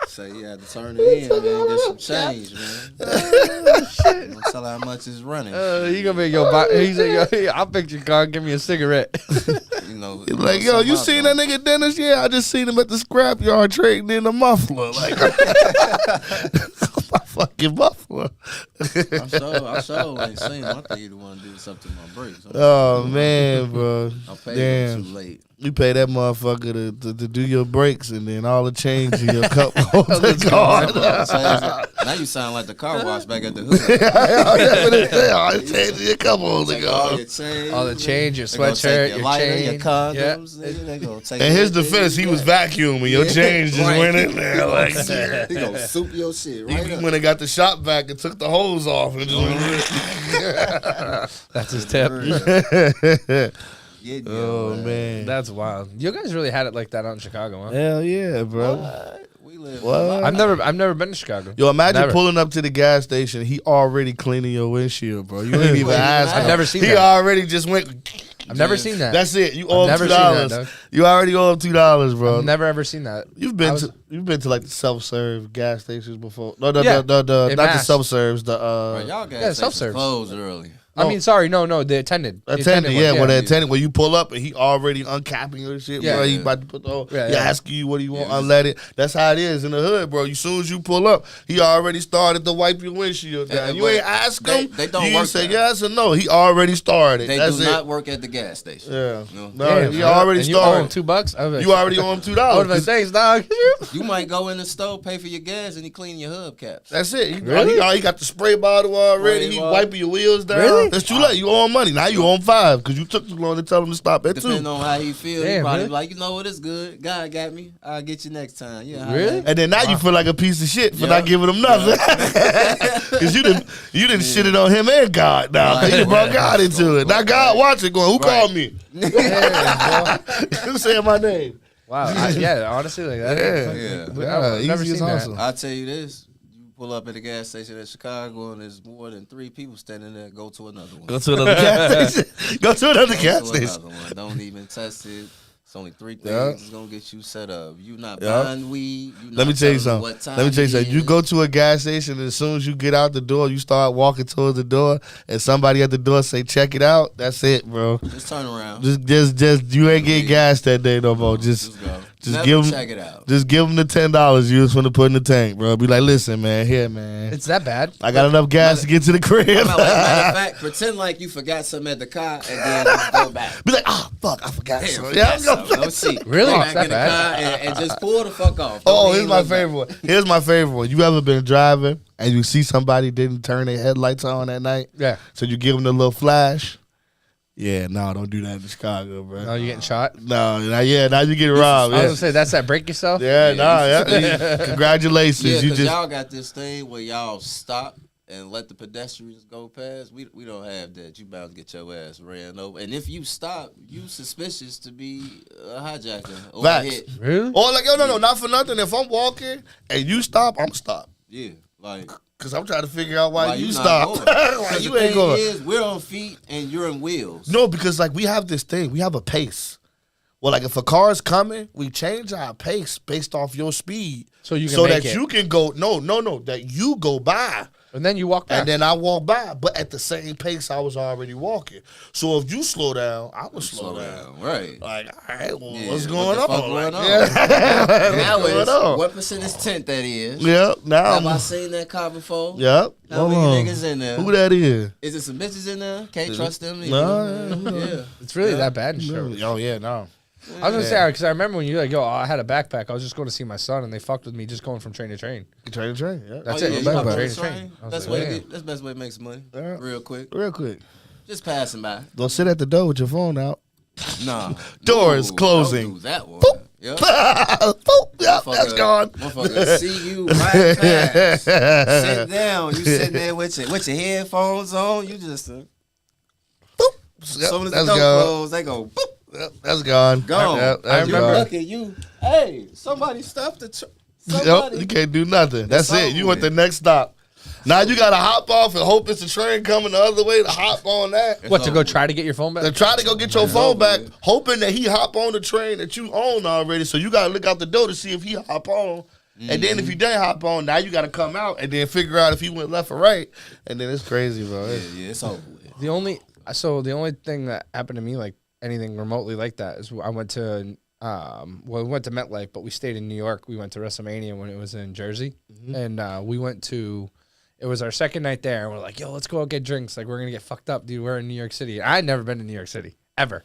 [SPEAKER 3] So you had to turn it in, man. Get some change, man. Don't tell how much it's running.
[SPEAKER 1] He gonna be yo. He's like, yo, I'll fix your car. Give me a cigarette.
[SPEAKER 3] You know,
[SPEAKER 2] He's like, yo, you seen that nigga Dennis? Yeah, I just seen him at the scrapyard trading in a muffler. Like, my fucking muffler.
[SPEAKER 3] I sure ain't seen him. I think he the one to do something to my brakes.
[SPEAKER 2] Oh, man, bro.
[SPEAKER 3] I paid
[SPEAKER 2] Damn.
[SPEAKER 3] him too late.
[SPEAKER 2] You pay that motherfucker to do your brakes, and then all the change in your cup holder gone.
[SPEAKER 3] Now you sound like the car wash back at the hood.
[SPEAKER 2] That's what it said. All the change in your cup holder
[SPEAKER 3] Take all
[SPEAKER 2] gone.
[SPEAKER 3] your change,
[SPEAKER 1] All the change, your
[SPEAKER 3] they gonna take
[SPEAKER 1] sweatshirt,
[SPEAKER 3] your
[SPEAKER 1] your
[SPEAKER 3] lighter,
[SPEAKER 1] chain.
[SPEAKER 3] your condoms. Nigga, they gonna take
[SPEAKER 2] In his
[SPEAKER 3] everything
[SPEAKER 2] defense,
[SPEAKER 3] you
[SPEAKER 2] he was
[SPEAKER 3] got.
[SPEAKER 2] vacuuming. Your change just
[SPEAKER 3] Right.
[SPEAKER 2] went in there. Like,
[SPEAKER 3] He gonna soup your shit right
[SPEAKER 2] he
[SPEAKER 3] up.
[SPEAKER 2] went and got the shop vac and took the hose off. And just
[SPEAKER 1] That's his tip.
[SPEAKER 3] Yeah,
[SPEAKER 2] oh, man.
[SPEAKER 1] That's wild. You guys really had it like that out in Chicago, huh?
[SPEAKER 2] Hell yeah, bro.
[SPEAKER 3] What? We live.
[SPEAKER 2] What?
[SPEAKER 1] I've never been to Chicago.
[SPEAKER 2] Yo, imagine
[SPEAKER 1] Never.
[SPEAKER 2] pulling up to the gas station. He already cleaning your windshield, bro. You ain't even
[SPEAKER 3] Wait,
[SPEAKER 2] asked
[SPEAKER 3] I've
[SPEAKER 2] him.
[SPEAKER 1] never seen
[SPEAKER 2] He
[SPEAKER 1] that.
[SPEAKER 2] already just went.
[SPEAKER 1] I've never seen that.
[SPEAKER 2] That's it. You owe him
[SPEAKER 1] never
[SPEAKER 2] $2.
[SPEAKER 1] seen that, dog.
[SPEAKER 2] You already owe him $2, bro.
[SPEAKER 1] I've never ever seen that.
[SPEAKER 2] You've been
[SPEAKER 1] I was-
[SPEAKER 2] you've been to like the self-serve gas stations before. No,
[SPEAKER 1] Yeah,
[SPEAKER 2] not the
[SPEAKER 1] in Mass.
[SPEAKER 2] self-serves. The
[SPEAKER 3] Bro, y'all
[SPEAKER 1] Yeah,
[SPEAKER 3] gas stations
[SPEAKER 1] self-serve.
[SPEAKER 3] closed early.
[SPEAKER 1] I mean, sorry, no, the attendant. The
[SPEAKER 2] attendant,
[SPEAKER 1] one,
[SPEAKER 2] yeah, when the
[SPEAKER 3] yeah.
[SPEAKER 2] attendant, when you pull up and he already uncapping your shit,
[SPEAKER 1] Yeah.
[SPEAKER 2] bro. He
[SPEAKER 3] Yeah.
[SPEAKER 2] about to put the,
[SPEAKER 1] Yeah,
[SPEAKER 2] he
[SPEAKER 1] yeah.
[SPEAKER 2] asking you what do you want,
[SPEAKER 3] Yeah.
[SPEAKER 2] unlead it. That's how it is in the hood, bro. As soon as you pull up, he already started to wipe your windshield down.
[SPEAKER 3] And-
[SPEAKER 2] You
[SPEAKER 3] but
[SPEAKER 2] ain't ask
[SPEAKER 3] they-
[SPEAKER 2] him.
[SPEAKER 3] they don't
[SPEAKER 2] you
[SPEAKER 3] work
[SPEAKER 2] ain't say
[SPEAKER 3] there.
[SPEAKER 2] yes or no. He already started.
[SPEAKER 3] They
[SPEAKER 2] That's
[SPEAKER 3] do
[SPEAKER 2] it.
[SPEAKER 3] not work at the gas station.
[SPEAKER 2] Yeah.
[SPEAKER 3] No.
[SPEAKER 2] No,
[SPEAKER 1] Damn,
[SPEAKER 2] he
[SPEAKER 1] bro.
[SPEAKER 2] already
[SPEAKER 1] And you owe him
[SPEAKER 2] started.
[SPEAKER 1] $2. I was like,
[SPEAKER 2] You already owe him
[SPEAKER 1] I was like,
[SPEAKER 2] $2.
[SPEAKER 1] thanks, dog.
[SPEAKER 3] You might go in the store, pay for your gas, and he clean your hubcaps.
[SPEAKER 2] That's it.
[SPEAKER 1] Really?
[SPEAKER 2] He got the spray bottle already.
[SPEAKER 3] Spray
[SPEAKER 2] He
[SPEAKER 3] bottle.
[SPEAKER 2] wiping your wheels down.
[SPEAKER 1] Really?
[SPEAKER 2] That's too late. You owe him money. Now you owe him $5 because you took too long to tell him to stop at
[SPEAKER 3] Depending
[SPEAKER 2] 2.
[SPEAKER 3] on how he feel, he
[SPEAKER 1] Damn,
[SPEAKER 3] probably
[SPEAKER 1] really?
[SPEAKER 3] be like, you know what, it's good. God got me. I'll get you next time. Yeah,
[SPEAKER 1] Really?
[SPEAKER 2] And then now you feel like a piece of shit for
[SPEAKER 3] Yeah.
[SPEAKER 2] not giving him nothing. Because you didn't shit it on him and God now.
[SPEAKER 3] Right,
[SPEAKER 2] You brought
[SPEAKER 3] right.
[SPEAKER 2] God into it. Now God watching going, who
[SPEAKER 3] Right.
[SPEAKER 2] called me? Who said my name?
[SPEAKER 1] Wow. Yeah, honestly, like that.
[SPEAKER 2] Yeah.
[SPEAKER 1] I've never
[SPEAKER 2] Easy as
[SPEAKER 1] seen that.
[SPEAKER 2] hustle.
[SPEAKER 3] I'll tell you this. You pull up at the gas station in Chicago and there's more than 3 people standing there, go to another one.
[SPEAKER 2] Go to another gas station. Go to another
[SPEAKER 3] Go
[SPEAKER 2] gas
[SPEAKER 3] to
[SPEAKER 2] station.
[SPEAKER 3] another one. Don't even test it. It's only 3 things
[SPEAKER 2] Yeah.
[SPEAKER 3] that's gonna get you set up. You not
[SPEAKER 2] Yeah.
[SPEAKER 3] buying weed. You
[SPEAKER 2] Let me
[SPEAKER 3] not
[SPEAKER 2] tell you
[SPEAKER 3] telling
[SPEAKER 2] something.
[SPEAKER 3] what time
[SPEAKER 2] Let me tell you
[SPEAKER 3] it
[SPEAKER 2] something. You
[SPEAKER 3] is.
[SPEAKER 2] go to a gas station, and as soon as you get out the door, you start walking towards the door, and somebody at the door say, "Check it out." That's it, bro.
[SPEAKER 3] Just turn around.
[SPEAKER 2] Just, you ain't getting gas that day no more. Just
[SPEAKER 3] go.
[SPEAKER 2] Just
[SPEAKER 3] Never check it out.
[SPEAKER 2] Just give them the $10 you was going to put in the tank, bro. Be like, listen, man, here, man.
[SPEAKER 1] It's that bad.
[SPEAKER 2] I got enough gas to get to the crib.
[SPEAKER 3] Matter of fact, pretend like you forgot something at the car and then just go back.
[SPEAKER 2] Be like, oh, fuck, I forgot
[SPEAKER 3] Damn,
[SPEAKER 2] something.
[SPEAKER 3] forgot
[SPEAKER 2] I'm gonna-
[SPEAKER 3] something. No seat.
[SPEAKER 1] Really?
[SPEAKER 3] Go
[SPEAKER 1] It's
[SPEAKER 3] back
[SPEAKER 1] that
[SPEAKER 3] in the
[SPEAKER 1] bad?
[SPEAKER 3] car and just pull the fuck off.
[SPEAKER 2] Oh,
[SPEAKER 3] Don't
[SPEAKER 2] here's
[SPEAKER 3] even
[SPEAKER 2] my
[SPEAKER 3] look back.
[SPEAKER 2] favorite one. Here's my favorite one. You ever been driving and you see somebody didn't turn their headlights on at night?
[SPEAKER 1] Yeah.
[SPEAKER 2] So you give them the little flash? Yeah, no, don't do that in Chicago, bro.
[SPEAKER 1] Oh, you getting shot?
[SPEAKER 2] No, now you get robbed.
[SPEAKER 1] I was
[SPEAKER 2] Yeah,
[SPEAKER 1] gonna say that's that break yourself.
[SPEAKER 2] yeah,
[SPEAKER 3] Yeah,
[SPEAKER 2] yeah. Congratulations.
[SPEAKER 3] Yeah,
[SPEAKER 2] you
[SPEAKER 3] because
[SPEAKER 2] just
[SPEAKER 3] y'all got this thing where y'all stop and let the pedestrians go past. We don't have that. You bound to get your ass ran over. And if you stop, you suspicious to be a hijacker or a
[SPEAKER 2] Facts.
[SPEAKER 3] hit.
[SPEAKER 1] Really?
[SPEAKER 2] or like, yo, no, not for nothing. If I'm walking and you stop, I'm stop.
[SPEAKER 3] Yeah, like
[SPEAKER 2] Cause I'm trying to figure out why you
[SPEAKER 3] not
[SPEAKER 2] stop.
[SPEAKER 3] going.
[SPEAKER 2] Why
[SPEAKER 3] 'Cause
[SPEAKER 2] you
[SPEAKER 3] the
[SPEAKER 2] ain't
[SPEAKER 3] thing
[SPEAKER 2] going?
[SPEAKER 3] is, we're on feet and you're in wheels.
[SPEAKER 2] No, because like we have this thing. We have a pace. Well, like if a car is coming, we change our pace based off your speed.
[SPEAKER 1] So you can
[SPEAKER 2] so
[SPEAKER 1] make
[SPEAKER 2] that
[SPEAKER 1] it.
[SPEAKER 2] you can go that you go by.
[SPEAKER 1] And then you walk back.
[SPEAKER 2] And then I walk by, but at the same pace I was already walking. So if you slow down, I would slow down.
[SPEAKER 3] Right.
[SPEAKER 2] Like, all right, well,
[SPEAKER 3] Yeah,
[SPEAKER 2] what's
[SPEAKER 3] what
[SPEAKER 2] going
[SPEAKER 3] the
[SPEAKER 2] on?
[SPEAKER 3] fuck going on?
[SPEAKER 2] Yeah.
[SPEAKER 3] Now
[SPEAKER 2] What's
[SPEAKER 3] it's
[SPEAKER 2] going on?
[SPEAKER 3] what percentage tent that is.
[SPEAKER 2] Yep. Now
[SPEAKER 3] Have I
[SPEAKER 2] I'm.
[SPEAKER 3] seen that car before?
[SPEAKER 2] Yep.
[SPEAKER 3] How
[SPEAKER 2] Hold
[SPEAKER 3] many
[SPEAKER 2] on.
[SPEAKER 3] niggas in there?
[SPEAKER 2] Who that is?
[SPEAKER 3] Is it some bitches in there? Can't trust them.
[SPEAKER 2] No,
[SPEAKER 3] Yeah.
[SPEAKER 1] it's really that bad in Sherwood.
[SPEAKER 2] Oh yeah, no.
[SPEAKER 1] I was gonna say because I remember when you like, yo, I had a backpack. I was just going to see my son, and they fucked with me just going from train to train.
[SPEAKER 2] You train. Yeah.
[SPEAKER 1] That's
[SPEAKER 3] Oh,
[SPEAKER 1] it.
[SPEAKER 3] yeah,
[SPEAKER 1] You
[SPEAKER 3] you
[SPEAKER 1] hop
[SPEAKER 3] hop
[SPEAKER 1] on
[SPEAKER 3] on
[SPEAKER 1] train
[SPEAKER 3] the
[SPEAKER 1] to train.
[SPEAKER 3] train.
[SPEAKER 1] I was
[SPEAKER 3] That's
[SPEAKER 1] like,
[SPEAKER 3] way.
[SPEAKER 1] damn.
[SPEAKER 3] That's the best way to make some money.
[SPEAKER 2] Yeah.
[SPEAKER 3] Real quick.
[SPEAKER 2] Real quick.
[SPEAKER 3] Just passing by.
[SPEAKER 2] Don't sit at the door with your phone out.
[SPEAKER 3] Nah.
[SPEAKER 2] Doors
[SPEAKER 3] No,
[SPEAKER 2] closing.
[SPEAKER 3] Don't do that one.
[SPEAKER 2] Boop.
[SPEAKER 3] Yep.
[SPEAKER 2] Boop. Yep, that's gone.
[SPEAKER 3] Motherfucker, see you right past. Sit down. You sitting there with your headphones on. You just
[SPEAKER 2] Boop.
[SPEAKER 3] as soon as the
[SPEAKER 2] That's
[SPEAKER 3] door
[SPEAKER 2] gone.
[SPEAKER 3] close, they go boop.
[SPEAKER 2] Yep, that's gone.
[SPEAKER 3] Gone.
[SPEAKER 2] Yep,
[SPEAKER 1] I
[SPEAKER 2] that's
[SPEAKER 1] remember-
[SPEAKER 2] gone.
[SPEAKER 3] Look at you. Hey, somebody stop the.
[SPEAKER 2] Yep,
[SPEAKER 3] Somebody.
[SPEAKER 2] you can't do nothing. That's
[SPEAKER 3] It's
[SPEAKER 2] it.
[SPEAKER 3] over
[SPEAKER 2] You went
[SPEAKER 3] with.
[SPEAKER 2] the next stop. Now you gotta hop off and hope it's a train coming the other way to hop on that.
[SPEAKER 1] What to go
[SPEAKER 3] over.
[SPEAKER 1] try to get your phone back?
[SPEAKER 2] To try to go get your
[SPEAKER 3] It's
[SPEAKER 2] phone
[SPEAKER 3] over
[SPEAKER 2] back,
[SPEAKER 3] with.
[SPEAKER 2] hoping that he hop on the train that you own already. So you gotta look out the door to see if he hop on. And then if he didn't hop on, now you gotta come out and then figure out if he went left or right. And then it's crazy, bro.
[SPEAKER 3] Yeah, it's over with.
[SPEAKER 1] The only thing that happened to me like anything remotely like that is I went to we went to MetLife, but we stayed in New York. We went to WrestleMania when it was in Jersey, and we went to. It was our second night there, and we're like, "Yo, let's go out get drinks. Like, we're gonna get fucked up, dude. We're in New York City. I had never been to New York City ever,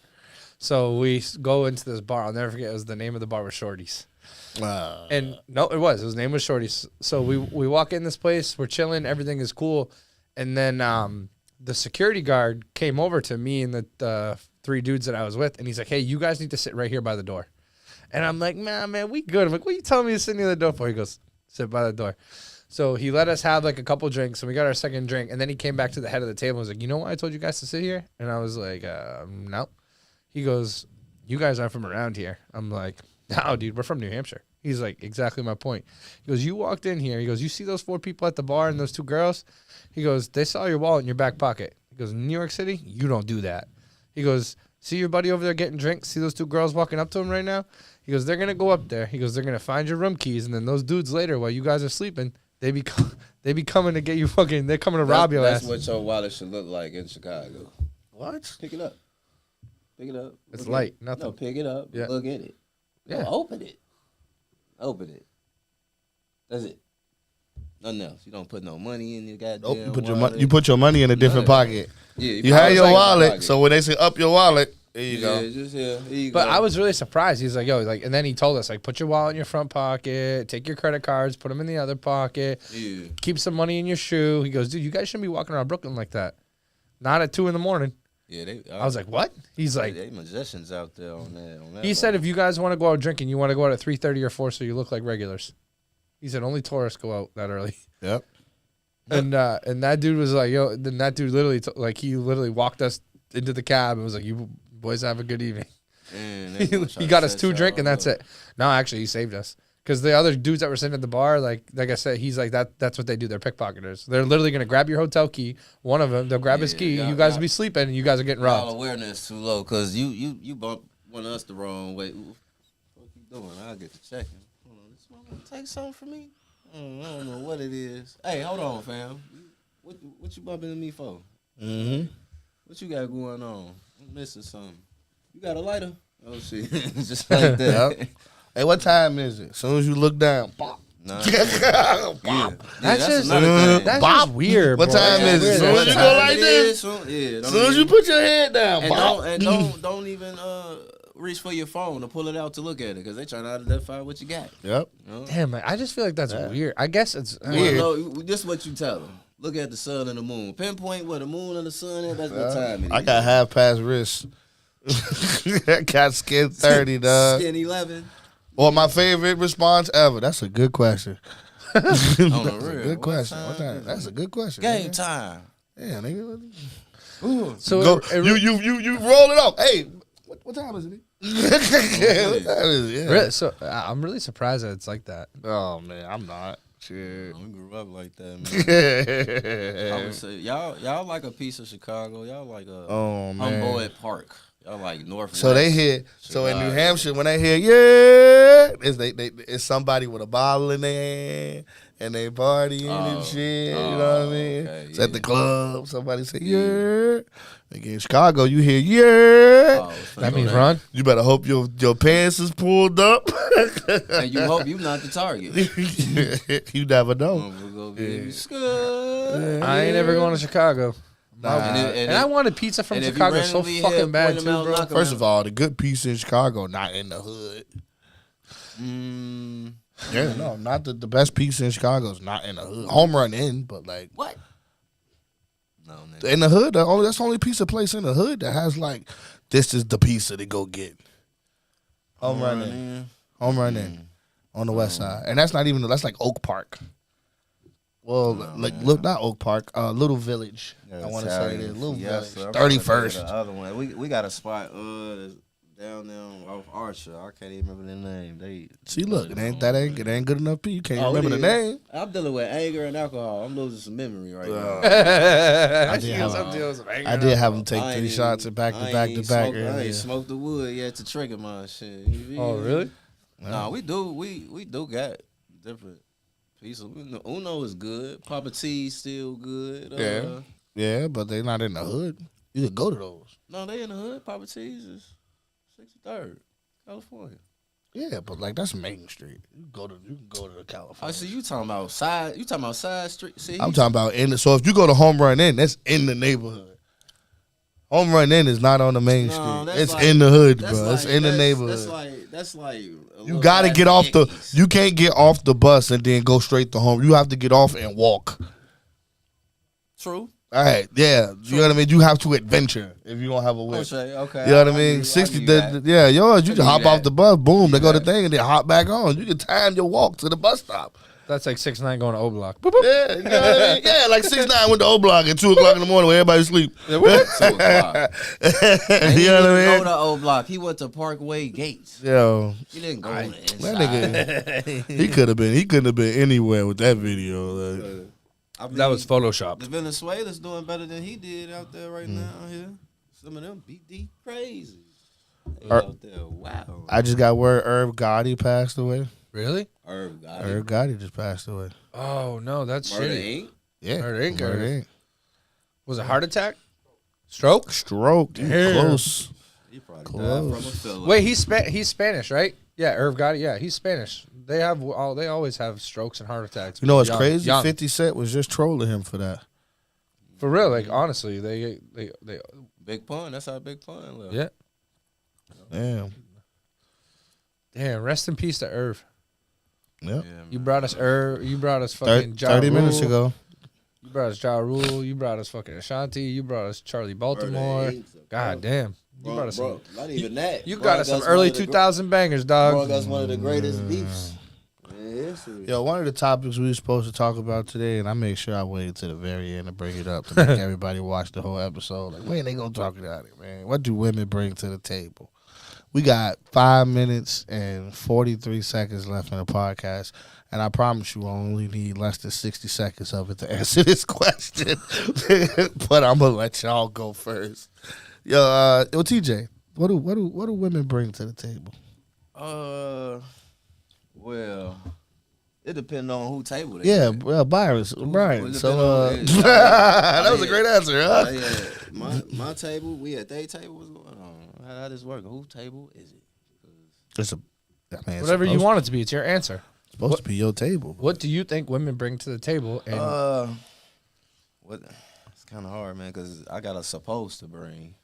[SPEAKER 1] so we go into this bar. I'll never forget. It was the name of the bar was Shorty's. And no, it was. His name was Shorty's. So we walk in this place. We're chilling. Everything is cool. And then the security guard came over to me and the three dudes that I was with, and he's like, "Hey, you guys need to sit right here by the door." And I'm like, man, we good. I'm like, what are you telling me to sit near the door for? He goes, sit by the door. So he let us have like a couple drinks, and we got our second drink. And then he came back to the head of the table and was like, you know why I told you guys to sit here? And I was like, no. He goes, you guys aren't from around here. I'm like, no, dude, we're from New Hampshire. He's like, exactly my point. He goes, you walked in here. He goes, you see those 4 people at the bar and those 2 girls? He goes, they saw your wallet in your back pocket. He goes, in New York City, you don't do that. He goes, see your buddy over there getting drinks? See those 2 girls walking up to him right now? He goes, they're going to go up there. He goes, they're going to find your room keys. And then those dudes later, while you guys are sleeping, they be coming to get you fucking, they're coming to rob your
[SPEAKER 3] That's
[SPEAKER 1] ass.
[SPEAKER 3] what your wallet should look like in Chicago.
[SPEAKER 2] What?
[SPEAKER 3] Pick it up. Pick it up.
[SPEAKER 1] It's
[SPEAKER 3] Look
[SPEAKER 1] light,
[SPEAKER 3] at it.
[SPEAKER 1] nothing.
[SPEAKER 3] No, pick it up.
[SPEAKER 1] Yeah.
[SPEAKER 3] Look at it.
[SPEAKER 1] Yeah.
[SPEAKER 3] No, open it. Open it. That's it. Nothing else. You don't put no money in your goddamn
[SPEAKER 2] Nope. You
[SPEAKER 3] wallet.
[SPEAKER 2] put your money in a different
[SPEAKER 3] None of
[SPEAKER 2] pocket.
[SPEAKER 3] Yeah,
[SPEAKER 2] You have your
[SPEAKER 3] like
[SPEAKER 2] wallet,
[SPEAKER 3] pocket.
[SPEAKER 2] so when they say up your wallet, there you
[SPEAKER 3] yeah,
[SPEAKER 2] go.
[SPEAKER 3] just here. Here you
[SPEAKER 1] But
[SPEAKER 3] go.
[SPEAKER 1] I was really surprised. He's like, yo, like, and then he told us, like, put your wallet in your front pocket, take your credit cards, put them in the other pocket,
[SPEAKER 3] Yeah.
[SPEAKER 1] keep some money in your shoe. He goes, dude, you guys shouldn't be walking around Brooklyn like that. Not at 2 a.m.
[SPEAKER 3] Yeah,
[SPEAKER 1] I was like, what? He's like,
[SPEAKER 3] they magicians out there on that.
[SPEAKER 1] he said, if you guys want to go out drinking, you want to go out at 3:30 or 4, so you look like regulars. He said, only tourists go out that early.
[SPEAKER 2] Yep.
[SPEAKER 1] And that dude was like, yo, then that dude literally, he literally walked us into the cab and was like, you boys have a good evening.
[SPEAKER 3] Man,
[SPEAKER 1] He got us 2 drink and that's it. No, actually, he saved us. Because the other dudes that were sitting at the bar, like I said, he's like, that's what they do. They're pickpocketers. They're literally going to grab your hotel key. One of them, they'll grab his
[SPEAKER 3] Yeah,
[SPEAKER 1] key.
[SPEAKER 3] y'all-
[SPEAKER 1] You guys
[SPEAKER 3] y'all-
[SPEAKER 1] will be sleeping and you guys are getting
[SPEAKER 3] Y'all
[SPEAKER 1] robbed.
[SPEAKER 3] awareness too low because you bump one of us the wrong way. Ooh, what you doing? I'll get to checking. Hold on, this one want to take something from me? I don't know what it is. Hey, hold on, fam. What you bumping into me for?
[SPEAKER 2] Mm-hmm.
[SPEAKER 3] What you got going on? I'm missing something. You got a lighter? Oh shit, just like that.
[SPEAKER 2] Yep. Hey, what time is it? As soon as you look down, pop.
[SPEAKER 3] Nah,
[SPEAKER 2] Pop.
[SPEAKER 1] That's just
[SPEAKER 3] another thing.
[SPEAKER 1] that's
[SPEAKER 2] Bop.
[SPEAKER 1] just weird.
[SPEAKER 2] What
[SPEAKER 1] bro.
[SPEAKER 2] time
[SPEAKER 1] That's
[SPEAKER 2] is it?
[SPEAKER 1] weird.
[SPEAKER 2] Soon as
[SPEAKER 1] What
[SPEAKER 2] you
[SPEAKER 1] time
[SPEAKER 2] go
[SPEAKER 1] it
[SPEAKER 2] like
[SPEAKER 1] is.
[SPEAKER 2] this,
[SPEAKER 3] As
[SPEAKER 2] soon as you put your head down, pop.
[SPEAKER 3] don't even reach for your phone to pull it out to look at it because they trying to identify what you got.
[SPEAKER 2] Yep.
[SPEAKER 3] You know?
[SPEAKER 1] Damn, man, I just feel like that's weird. I guess it's
[SPEAKER 2] Weird.
[SPEAKER 3] No, this is what you tell them. Look at the sun and the moon. Pinpoint where the moon and the sun is. That's what time it is.
[SPEAKER 2] I got half past wrist. I got skin 30, dog.
[SPEAKER 3] Skin 11.
[SPEAKER 2] Or my favorite response ever. That's a good question. That's
[SPEAKER 3] the
[SPEAKER 2] a
[SPEAKER 3] real.
[SPEAKER 2] good
[SPEAKER 3] What
[SPEAKER 2] question.
[SPEAKER 3] time
[SPEAKER 2] What time?
[SPEAKER 3] is
[SPEAKER 2] That's a good question.
[SPEAKER 3] Game
[SPEAKER 2] nigga.
[SPEAKER 3] time.
[SPEAKER 2] Yeah, nigga.
[SPEAKER 1] so
[SPEAKER 2] Go,
[SPEAKER 1] it-
[SPEAKER 2] you roll it off. Hey, what time is it? what time is it? Yeah.
[SPEAKER 1] really, so I'm really surprised that it's like that.
[SPEAKER 2] Oh man, I'm not. Shit.
[SPEAKER 3] We grew up like that, man. I would say y'all like a piece of Chicago. Y'all like a
[SPEAKER 2] Oh man.
[SPEAKER 3] Humboldt Park. Y'all like Northwest.
[SPEAKER 2] So they hear. So in New
[SPEAKER 3] Chicago.
[SPEAKER 2] Hampshire, when they hear yeah, it's somebody with a bottle in their hand and they partying and shit. You know what I mean?
[SPEAKER 3] okay,
[SPEAKER 2] It's at the
[SPEAKER 3] yeah.
[SPEAKER 2] club. Somebody say yeah. Like in Chicago, you hear yeah.
[SPEAKER 3] Oh, it's finna
[SPEAKER 1] That
[SPEAKER 3] go
[SPEAKER 1] means
[SPEAKER 3] down.
[SPEAKER 1] run.
[SPEAKER 2] You better hope your pants is pulled up.
[SPEAKER 3] And you hope you not the target.
[SPEAKER 2] You never know.
[SPEAKER 3] We'll go get you scared.
[SPEAKER 1] I ain't ever going to Chicago. And I wanted pizza from
[SPEAKER 3] and if you
[SPEAKER 1] Chicago so
[SPEAKER 3] randomly
[SPEAKER 1] fucking
[SPEAKER 3] hit,
[SPEAKER 1] bad
[SPEAKER 3] point
[SPEAKER 1] too,
[SPEAKER 3] them out,
[SPEAKER 1] bro.
[SPEAKER 3] knock 'em
[SPEAKER 2] First
[SPEAKER 3] out.
[SPEAKER 2] of all, the good pizza in Chicago, not in the hood. Yeah, no, not the best pizza in Chicago is not in the hood. Home Run Inn, but like
[SPEAKER 3] What? No, nigga.
[SPEAKER 2] in the hood, that's the only pizza place in the hood that has like this is the pizza to go get. Home Run Inn, Home Run Inn on the west side, and that's not even that's like Oak Park. Well, look, not Oak Park, Little Village. I want to say it is Little
[SPEAKER 3] Yes,
[SPEAKER 2] Village,
[SPEAKER 3] sir. I'm trying to think of
[SPEAKER 2] 31st.
[SPEAKER 3] The other one. We got a spot that's down there off Archer. I can't even remember the name. They
[SPEAKER 2] See, look, it ain't good enough. You can't
[SPEAKER 3] Oh,
[SPEAKER 2] remember
[SPEAKER 3] it
[SPEAKER 2] the
[SPEAKER 3] is.
[SPEAKER 2] name.
[SPEAKER 3] I'm dealing with anger and alcohol. I'm losing some memory right now.
[SPEAKER 2] I did have him take
[SPEAKER 3] I ain't
[SPEAKER 2] 3
[SPEAKER 3] even-
[SPEAKER 2] shots and back
[SPEAKER 3] I
[SPEAKER 2] to back
[SPEAKER 3] ain't
[SPEAKER 2] to back.
[SPEAKER 3] smoked- I
[SPEAKER 2] earlier.
[SPEAKER 3] ain't smoked the wood yet to trigger my shit. You feel
[SPEAKER 1] Oh,
[SPEAKER 3] me?
[SPEAKER 1] really?
[SPEAKER 3] Nah, we do got different pieces. Uno is good. Papa T's still good.
[SPEAKER 2] Yeah. Yeah, but they not in the hood. You could go to those.
[SPEAKER 3] No, they in the hood. Papa T's is 63rd, California.
[SPEAKER 2] Yeah, but like that's Main Street. You can go to the California.
[SPEAKER 3] I see you talking about side. You talking about side street? See,
[SPEAKER 2] I'm talking about so if you go to Home Run Inn, that's in the neighborhood. Home Run Inn is not on the main
[SPEAKER 3] No,
[SPEAKER 2] street.
[SPEAKER 3] that's
[SPEAKER 2] It's
[SPEAKER 3] like-
[SPEAKER 2] in the hood,
[SPEAKER 3] that's
[SPEAKER 2] bro. It's
[SPEAKER 3] like-
[SPEAKER 2] in the
[SPEAKER 3] that's-
[SPEAKER 2] neighborhood.
[SPEAKER 3] That's like. a
[SPEAKER 2] You
[SPEAKER 3] little
[SPEAKER 2] gotta
[SPEAKER 3] past
[SPEAKER 2] get off the.
[SPEAKER 3] Yankees.
[SPEAKER 2] You can't get off the bus and then go straight to home. You have to get off and walk.
[SPEAKER 3] True.
[SPEAKER 2] All right, yeah, you know what I mean. You have to adventure if you don't have a whip.
[SPEAKER 3] Okay.
[SPEAKER 2] You know what I
[SPEAKER 3] I
[SPEAKER 2] mean?
[SPEAKER 3] give
[SPEAKER 2] 60,
[SPEAKER 3] you that.
[SPEAKER 2] yeah, yours. You
[SPEAKER 3] I
[SPEAKER 2] just
[SPEAKER 3] give
[SPEAKER 2] hop
[SPEAKER 3] you
[SPEAKER 2] off
[SPEAKER 3] that.
[SPEAKER 2] the bus, boom, they go to
[SPEAKER 3] that.
[SPEAKER 2] thing, and then hop back on. You can time your walk to the bus stop.
[SPEAKER 1] That's like 6ix9ine going to O Block. Boop, boop.
[SPEAKER 2] Yeah, you know what I mean? Yeah, like 6ix9ine went to O Block at 2 o'clock in the morning when everybody sleep.
[SPEAKER 3] 2 o'clock. And he
[SPEAKER 2] You know what
[SPEAKER 3] didn't
[SPEAKER 2] I
[SPEAKER 3] go
[SPEAKER 2] mean?
[SPEAKER 3] to O Block. He went to Parkway Gates.
[SPEAKER 2] Yo,
[SPEAKER 3] He didn't go on the
[SPEAKER 2] that
[SPEAKER 3] inside.
[SPEAKER 2] nigga, he couldn't have been anywhere with that video. Like.
[SPEAKER 3] I mean,
[SPEAKER 1] That was Photoshopped.
[SPEAKER 3] the Venezuela's doing better than he did out there right now. Here, some of them BD crazy. They out there, wow.
[SPEAKER 2] I just got word Irv Gotti passed away.
[SPEAKER 1] Really?
[SPEAKER 3] Irv got
[SPEAKER 2] Irv Gotti just passed away.
[SPEAKER 1] Oh, no, that's
[SPEAKER 3] Murder
[SPEAKER 1] shitty.
[SPEAKER 3] Inc.
[SPEAKER 2] Yeah,
[SPEAKER 1] Murder Inc.
[SPEAKER 2] Murder Inc.
[SPEAKER 1] Was it heart attack? Stroke?
[SPEAKER 2] Stroke.
[SPEAKER 1] Damn.
[SPEAKER 2] Close.
[SPEAKER 3] He probably
[SPEAKER 2] Close.
[SPEAKER 3] died from a filler.
[SPEAKER 1] Wait, he's Spanish, right? Yeah, Irv Gotti. Yeah, he's Spanish. They always have strokes and heart attacks.
[SPEAKER 2] You know what's
[SPEAKER 1] Young-
[SPEAKER 2] crazy?
[SPEAKER 1] young.
[SPEAKER 2] 50 Cent was just trolling him for that.
[SPEAKER 1] For real, like honestly, they
[SPEAKER 3] Big Pun. That's how Big Pun left.
[SPEAKER 1] yeah.
[SPEAKER 2] Damn.
[SPEAKER 1] Damn, rest in peace to Irv.
[SPEAKER 2] Yep.
[SPEAKER 3] Yeah,
[SPEAKER 1] You
[SPEAKER 3] man.
[SPEAKER 1] brought us Irv. You brought us fucking
[SPEAKER 2] 30
[SPEAKER 1] Ja
[SPEAKER 2] minutes
[SPEAKER 1] Rule.
[SPEAKER 2] ago.
[SPEAKER 1] You brought us Ja Rule. You brought us fucking Ashanti. You brought us Charlie Baltimore.
[SPEAKER 3] Murder Inc.
[SPEAKER 1] God damn. You brought us some.
[SPEAKER 3] Bro, not even that.
[SPEAKER 1] You
[SPEAKER 3] Bro,
[SPEAKER 1] got us some
[SPEAKER 3] that's
[SPEAKER 1] early
[SPEAKER 3] one of the
[SPEAKER 1] 2000 bangers,
[SPEAKER 3] Bro,
[SPEAKER 1] dog.
[SPEAKER 3] that's one of the greatest beefs. Yeah,
[SPEAKER 2] Yo, one of the topics we were supposed to talk about today, and I made sure I waited to the very end to bring it up to make everybody watch the whole episode. Like, when they gonna talk about it, man? What do women bring to the table? We got 5 minutes and 43 seconds left in the podcast, and I promise you, I only need less than 60 seconds of it to answer this question. But I'm gonna let y'all go first. Yo, TJ, what do women bring to the table?
[SPEAKER 3] Well, it depends on who table they
[SPEAKER 2] Yeah,
[SPEAKER 3] at.
[SPEAKER 2] well, Brian.
[SPEAKER 3] Well,
[SPEAKER 2] So
[SPEAKER 3] it
[SPEAKER 2] that was a great answer, huh?
[SPEAKER 3] Yeah, my table, we at their table. What's going on? How this working? Who table is it?
[SPEAKER 2] It's I mean, it's
[SPEAKER 1] Whatever you
[SPEAKER 2] supposed-
[SPEAKER 1] want it to be, it's your answer.
[SPEAKER 2] It's supposed to be your table.
[SPEAKER 1] What do you think women bring to the table? And
[SPEAKER 3] What? It's kind of hard, man, because I got a supposed to bring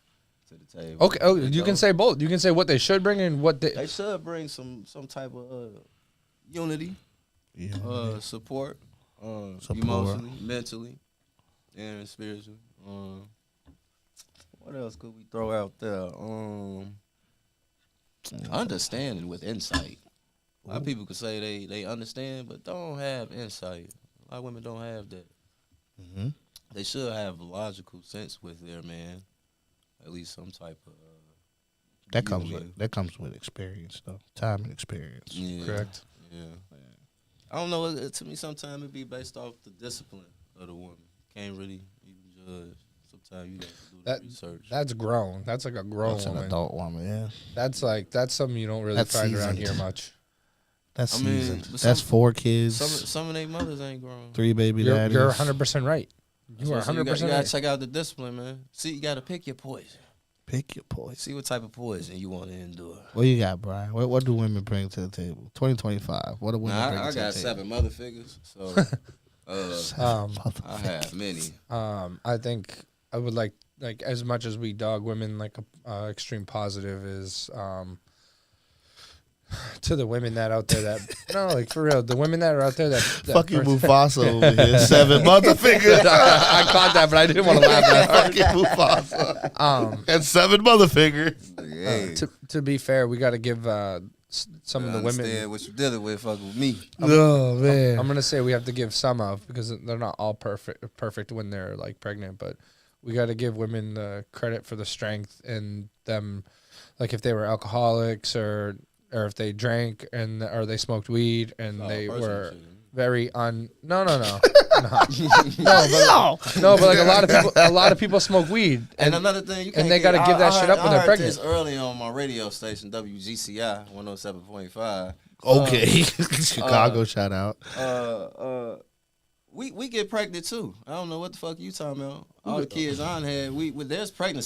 [SPEAKER 3] to the table.
[SPEAKER 1] okay, oh, you can say both. You can say what they should bring and what they.
[SPEAKER 3] They should bring some type of unity,
[SPEAKER 2] Yeah.
[SPEAKER 3] support,
[SPEAKER 2] Support.
[SPEAKER 3] emotionally, mentally, and spiritually. What else could we throw out there? Understanding with insight. A lot of people could say they understand, but don't have insight. A lot of women don't have that.
[SPEAKER 2] Mhm.
[SPEAKER 3] They should have logical sense with their man, at least some type of.
[SPEAKER 2] That comes
[SPEAKER 3] unity.
[SPEAKER 2] with experience, though. Time and experience.
[SPEAKER 3] Yeah,
[SPEAKER 1] Correct.
[SPEAKER 3] Yeah. I don't know. To me, sometimes it be based off the discipline of the woman. Can't really even judge. Sometimes you got to do the research.
[SPEAKER 1] That's grown. That's like a grown
[SPEAKER 2] That's an
[SPEAKER 1] woman.
[SPEAKER 2] adult woman, yeah.
[SPEAKER 1] That's something you don't really
[SPEAKER 2] That's
[SPEAKER 1] find around
[SPEAKER 2] seasoned.
[SPEAKER 1] here much.
[SPEAKER 2] That's
[SPEAKER 3] I mean,
[SPEAKER 2] seasoned.
[SPEAKER 3] but
[SPEAKER 2] That's
[SPEAKER 3] some-
[SPEAKER 2] 4 kids,
[SPEAKER 3] Some of their mothers ain't grown.
[SPEAKER 2] 3 baby
[SPEAKER 1] You're
[SPEAKER 2] daddies.
[SPEAKER 1] 100% right.
[SPEAKER 3] That's
[SPEAKER 1] You are
[SPEAKER 3] what I'm saying.
[SPEAKER 1] 100%
[SPEAKER 3] You gotta
[SPEAKER 1] right.
[SPEAKER 3] check out the discipline, man. See, you gotta pick your poison.
[SPEAKER 2] Pick your poison.
[SPEAKER 3] See what type of poison you want to endure.
[SPEAKER 2] What you got, Brian? What do women bring to the table? 2025. What do women
[SPEAKER 3] Now,
[SPEAKER 2] bring
[SPEAKER 3] I
[SPEAKER 2] to the
[SPEAKER 3] got
[SPEAKER 2] table?
[SPEAKER 3] 7 mother figures, so I have many.
[SPEAKER 1] I think I would like as much as we dog women, like a extreme positive is to the women that out there that no, like for real, the women that are out there that
[SPEAKER 2] Fucking Mufasa over here. 7 mother figures.
[SPEAKER 1] I caught that, but I didn't want to laugh that hard.
[SPEAKER 2] Fucking Mufasa. And 7 mother figures.
[SPEAKER 3] Hey,
[SPEAKER 1] To be fair, we got to give some of the women.
[SPEAKER 3] understand what you dealing with, fuck with me.
[SPEAKER 2] Oh, man.
[SPEAKER 1] I'm gonna say we have to give some of because they're not all perfect when they're like pregnant, but we got to give women the credit for the strength and them, like if they were alcoholics or if they drank or they smoked weed and
[SPEAKER 3] Oh,
[SPEAKER 1] they
[SPEAKER 3] personal
[SPEAKER 1] were
[SPEAKER 3] shit.
[SPEAKER 1] very no but like a lot of people smoke weed
[SPEAKER 3] And another thing, you
[SPEAKER 1] and they
[SPEAKER 3] got to
[SPEAKER 1] give that shit up when they're pregnant.
[SPEAKER 3] This early on my radio station, WGCI 107.5.
[SPEAKER 2] Okay. Chicago shout out.
[SPEAKER 3] We get pregnant too. I don't know what the fuck you talking about. All the kids I had, there's pregnant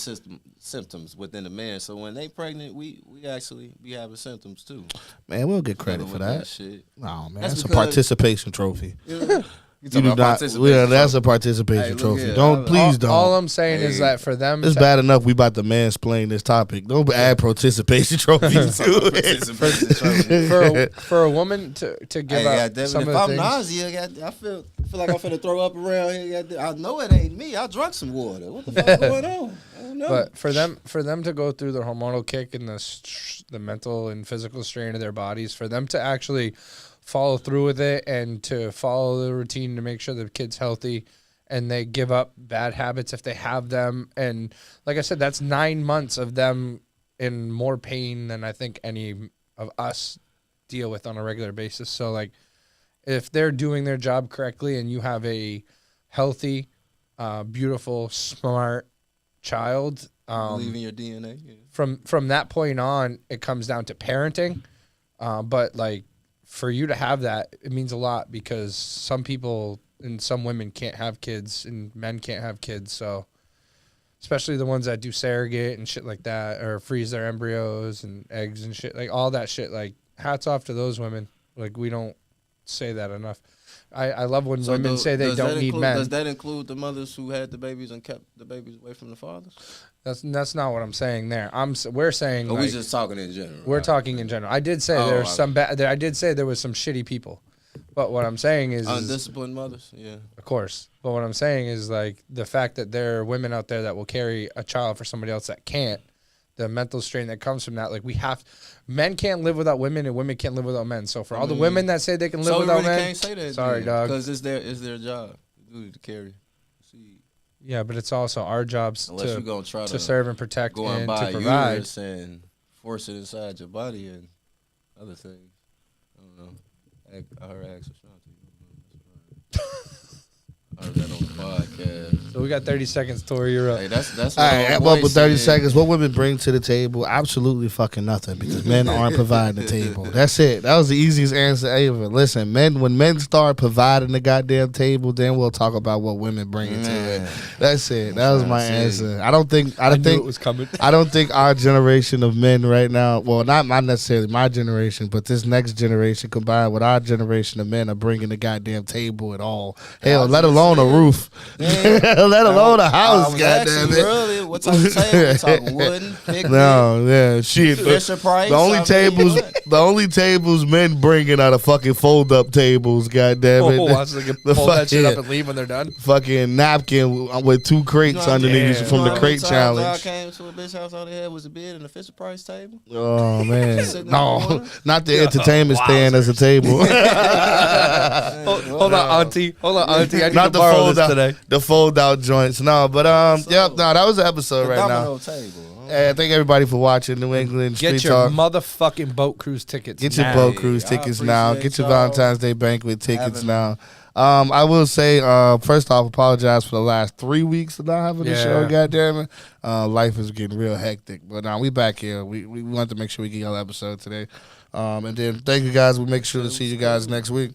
[SPEAKER 3] symptoms within the man. So when they pregnant, we actually be having symptoms too.
[SPEAKER 2] Man, we'll get credit
[SPEAKER 3] Dealing
[SPEAKER 2] for
[SPEAKER 3] with
[SPEAKER 2] that.
[SPEAKER 3] shit.
[SPEAKER 2] No, man.
[SPEAKER 3] That's
[SPEAKER 2] That's a
[SPEAKER 3] because-
[SPEAKER 2] participation trophy.
[SPEAKER 3] You
[SPEAKER 2] You do not. Yeah, that's a participation
[SPEAKER 3] Hey, look
[SPEAKER 2] trophy.
[SPEAKER 3] here,
[SPEAKER 2] Don't please don't.
[SPEAKER 1] All I'm saying is
[SPEAKER 3] Hey.
[SPEAKER 1] that for them,
[SPEAKER 2] It's bad enough we about to mansplain this topic. Don't add participation trophies to it.
[SPEAKER 1] for a woman to give
[SPEAKER 3] Hey,
[SPEAKER 1] up
[SPEAKER 3] goddamn it,
[SPEAKER 1] some
[SPEAKER 3] if
[SPEAKER 1] of the
[SPEAKER 3] I'm
[SPEAKER 1] things.
[SPEAKER 3] nauseous, I feel like I'm finna throw up around here. I know it ain't me. I drunk some water. What the fuck going on? I don't know.
[SPEAKER 1] But for them to go through the hormonal kick and the mental and physical strain of their bodies, for them to actually follow through with it and to follow the routine to make sure the kid's healthy and they give up bad habits if they have them. And like I said, that's 9 months of them in more pain than I think any of us deal with on a regular basis. So like if they're doing their job correctly and you have a healthy, beautiful, smart child,
[SPEAKER 3] Believe in your DNA. Yeah.
[SPEAKER 1] from that point on, it comes down to parenting. But like for you to have that, it means a lot because some people and some women can't have kids and men can't have kids. So especially the ones that do surrogate and shit like that or freeze their embryos and eggs and shit, like all that shit, like hats off to those women. Like we don't say that enough. I love when
[SPEAKER 3] So
[SPEAKER 1] women say they
[SPEAKER 3] does
[SPEAKER 1] don't
[SPEAKER 3] that
[SPEAKER 1] need
[SPEAKER 3] include,
[SPEAKER 1] men.
[SPEAKER 3] Does that include the mothers who had the babies and kept the babies away from the fathers?
[SPEAKER 1] That's not what I'm saying there. We're saying
[SPEAKER 3] Or
[SPEAKER 1] like,
[SPEAKER 3] we just talking in general?
[SPEAKER 1] we're
[SPEAKER 3] right?
[SPEAKER 1] talking in general. I did say
[SPEAKER 3] Oh,
[SPEAKER 1] there's
[SPEAKER 3] okay.
[SPEAKER 1] some bad. I did say there was some shitty people, but what I'm saying is
[SPEAKER 3] Undisciplined mothers. Yeah.
[SPEAKER 1] of course. But what I'm saying is like the fact that there are women out there that will carry a child for somebody else that can't. The mental strain that comes from that, like men can't live without women and women can't live without men. So for all the women that say they can live
[SPEAKER 3] So we
[SPEAKER 1] without
[SPEAKER 3] really
[SPEAKER 1] men,
[SPEAKER 3] can't say that.
[SPEAKER 1] sorry, dog.
[SPEAKER 3] Because it's their job to carry. See,
[SPEAKER 1] yeah, but it's also our jobs
[SPEAKER 3] unless you're
[SPEAKER 1] to
[SPEAKER 3] gonna try to
[SPEAKER 1] serve and protect
[SPEAKER 3] go and
[SPEAKER 1] and
[SPEAKER 3] buy
[SPEAKER 1] to
[SPEAKER 3] a
[SPEAKER 1] provide.
[SPEAKER 3] uterus and force it inside your body and other things. I don't know. I heard Ashanti. Heard that on the podcast.
[SPEAKER 1] So we got 30 seconds, Tori. You're up.
[SPEAKER 3] Hey, that's
[SPEAKER 2] All
[SPEAKER 3] what
[SPEAKER 2] right,
[SPEAKER 3] old
[SPEAKER 2] well,
[SPEAKER 3] boy
[SPEAKER 2] with 30
[SPEAKER 3] said.
[SPEAKER 2] seconds, what women bring to the table? Absolutely fucking nothing because men aren't providing the table. That's it. That was the easiest answer ever. Listen, when men start providing the goddamn table, then we'll talk about what women bring to it.
[SPEAKER 3] Man.
[SPEAKER 2] That's it. That was my
[SPEAKER 3] trying to see.
[SPEAKER 2] answer. I don't think
[SPEAKER 1] knew it was coming.
[SPEAKER 2] I don't think our generation of men right now, well, not necessarily my generation, but this next generation combined with our generation of men are bringing the goddamn table at all. Hell, let alone a roof. Let alone a house, goddamn it.
[SPEAKER 3] Earlier, what type of table? We talking wooden, picnic,
[SPEAKER 2] No, yeah, shit.
[SPEAKER 3] Fisher Price.
[SPEAKER 2] The only
[SPEAKER 3] I mean,
[SPEAKER 2] tables,
[SPEAKER 3] what?
[SPEAKER 2] the only tables men bringing are the fucking fold up tables. Goddamn it,
[SPEAKER 1] Oh, so they can
[SPEAKER 2] The
[SPEAKER 1] pull that shit
[SPEAKER 2] fuck-
[SPEAKER 1] up and leave when they're done.
[SPEAKER 2] fucking napkin with 2 crates underneath
[SPEAKER 1] damn.
[SPEAKER 2] from
[SPEAKER 3] You
[SPEAKER 2] the
[SPEAKER 3] know how
[SPEAKER 2] crate
[SPEAKER 3] many times
[SPEAKER 2] challenge.
[SPEAKER 3] I came to a bitch house, all they had was a bed and a Fisher Price table.
[SPEAKER 2] Oh man,
[SPEAKER 3] Sitting in the
[SPEAKER 2] no,
[SPEAKER 3] corner.
[SPEAKER 2] not the entertainment stand as a table.
[SPEAKER 1] Hold on, Auntie. Hold on, Auntie. I need to
[SPEAKER 2] Not the
[SPEAKER 1] borrow
[SPEAKER 2] fold
[SPEAKER 1] this
[SPEAKER 2] out,
[SPEAKER 1] today.
[SPEAKER 2] the fold out joints. No, but yep, no, that was the episode
[SPEAKER 3] The
[SPEAKER 2] right now.
[SPEAKER 3] domino table. Huh?
[SPEAKER 2] Hey, thank everybody for watching New England Street
[SPEAKER 1] Get your
[SPEAKER 2] Talk.
[SPEAKER 1] motherfucking boat cruise tickets.
[SPEAKER 2] Get your
[SPEAKER 1] now.
[SPEAKER 2] boat cruise
[SPEAKER 3] I
[SPEAKER 2] tickets now.
[SPEAKER 3] appreciate
[SPEAKER 2] Get your
[SPEAKER 3] y'all
[SPEAKER 2] Valentine's Day banquet tickets
[SPEAKER 3] having
[SPEAKER 2] now. I will say, first off, apologize for the last 3 weeks of not having the show.
[SPEAKER 1] Yeah.
[SPEAKER 2] God damn it, life is getting real hectic. But now we back here. We wanted to make sure we get y'all episode today. And then thank you guys. We'll make sure to see you guys next week.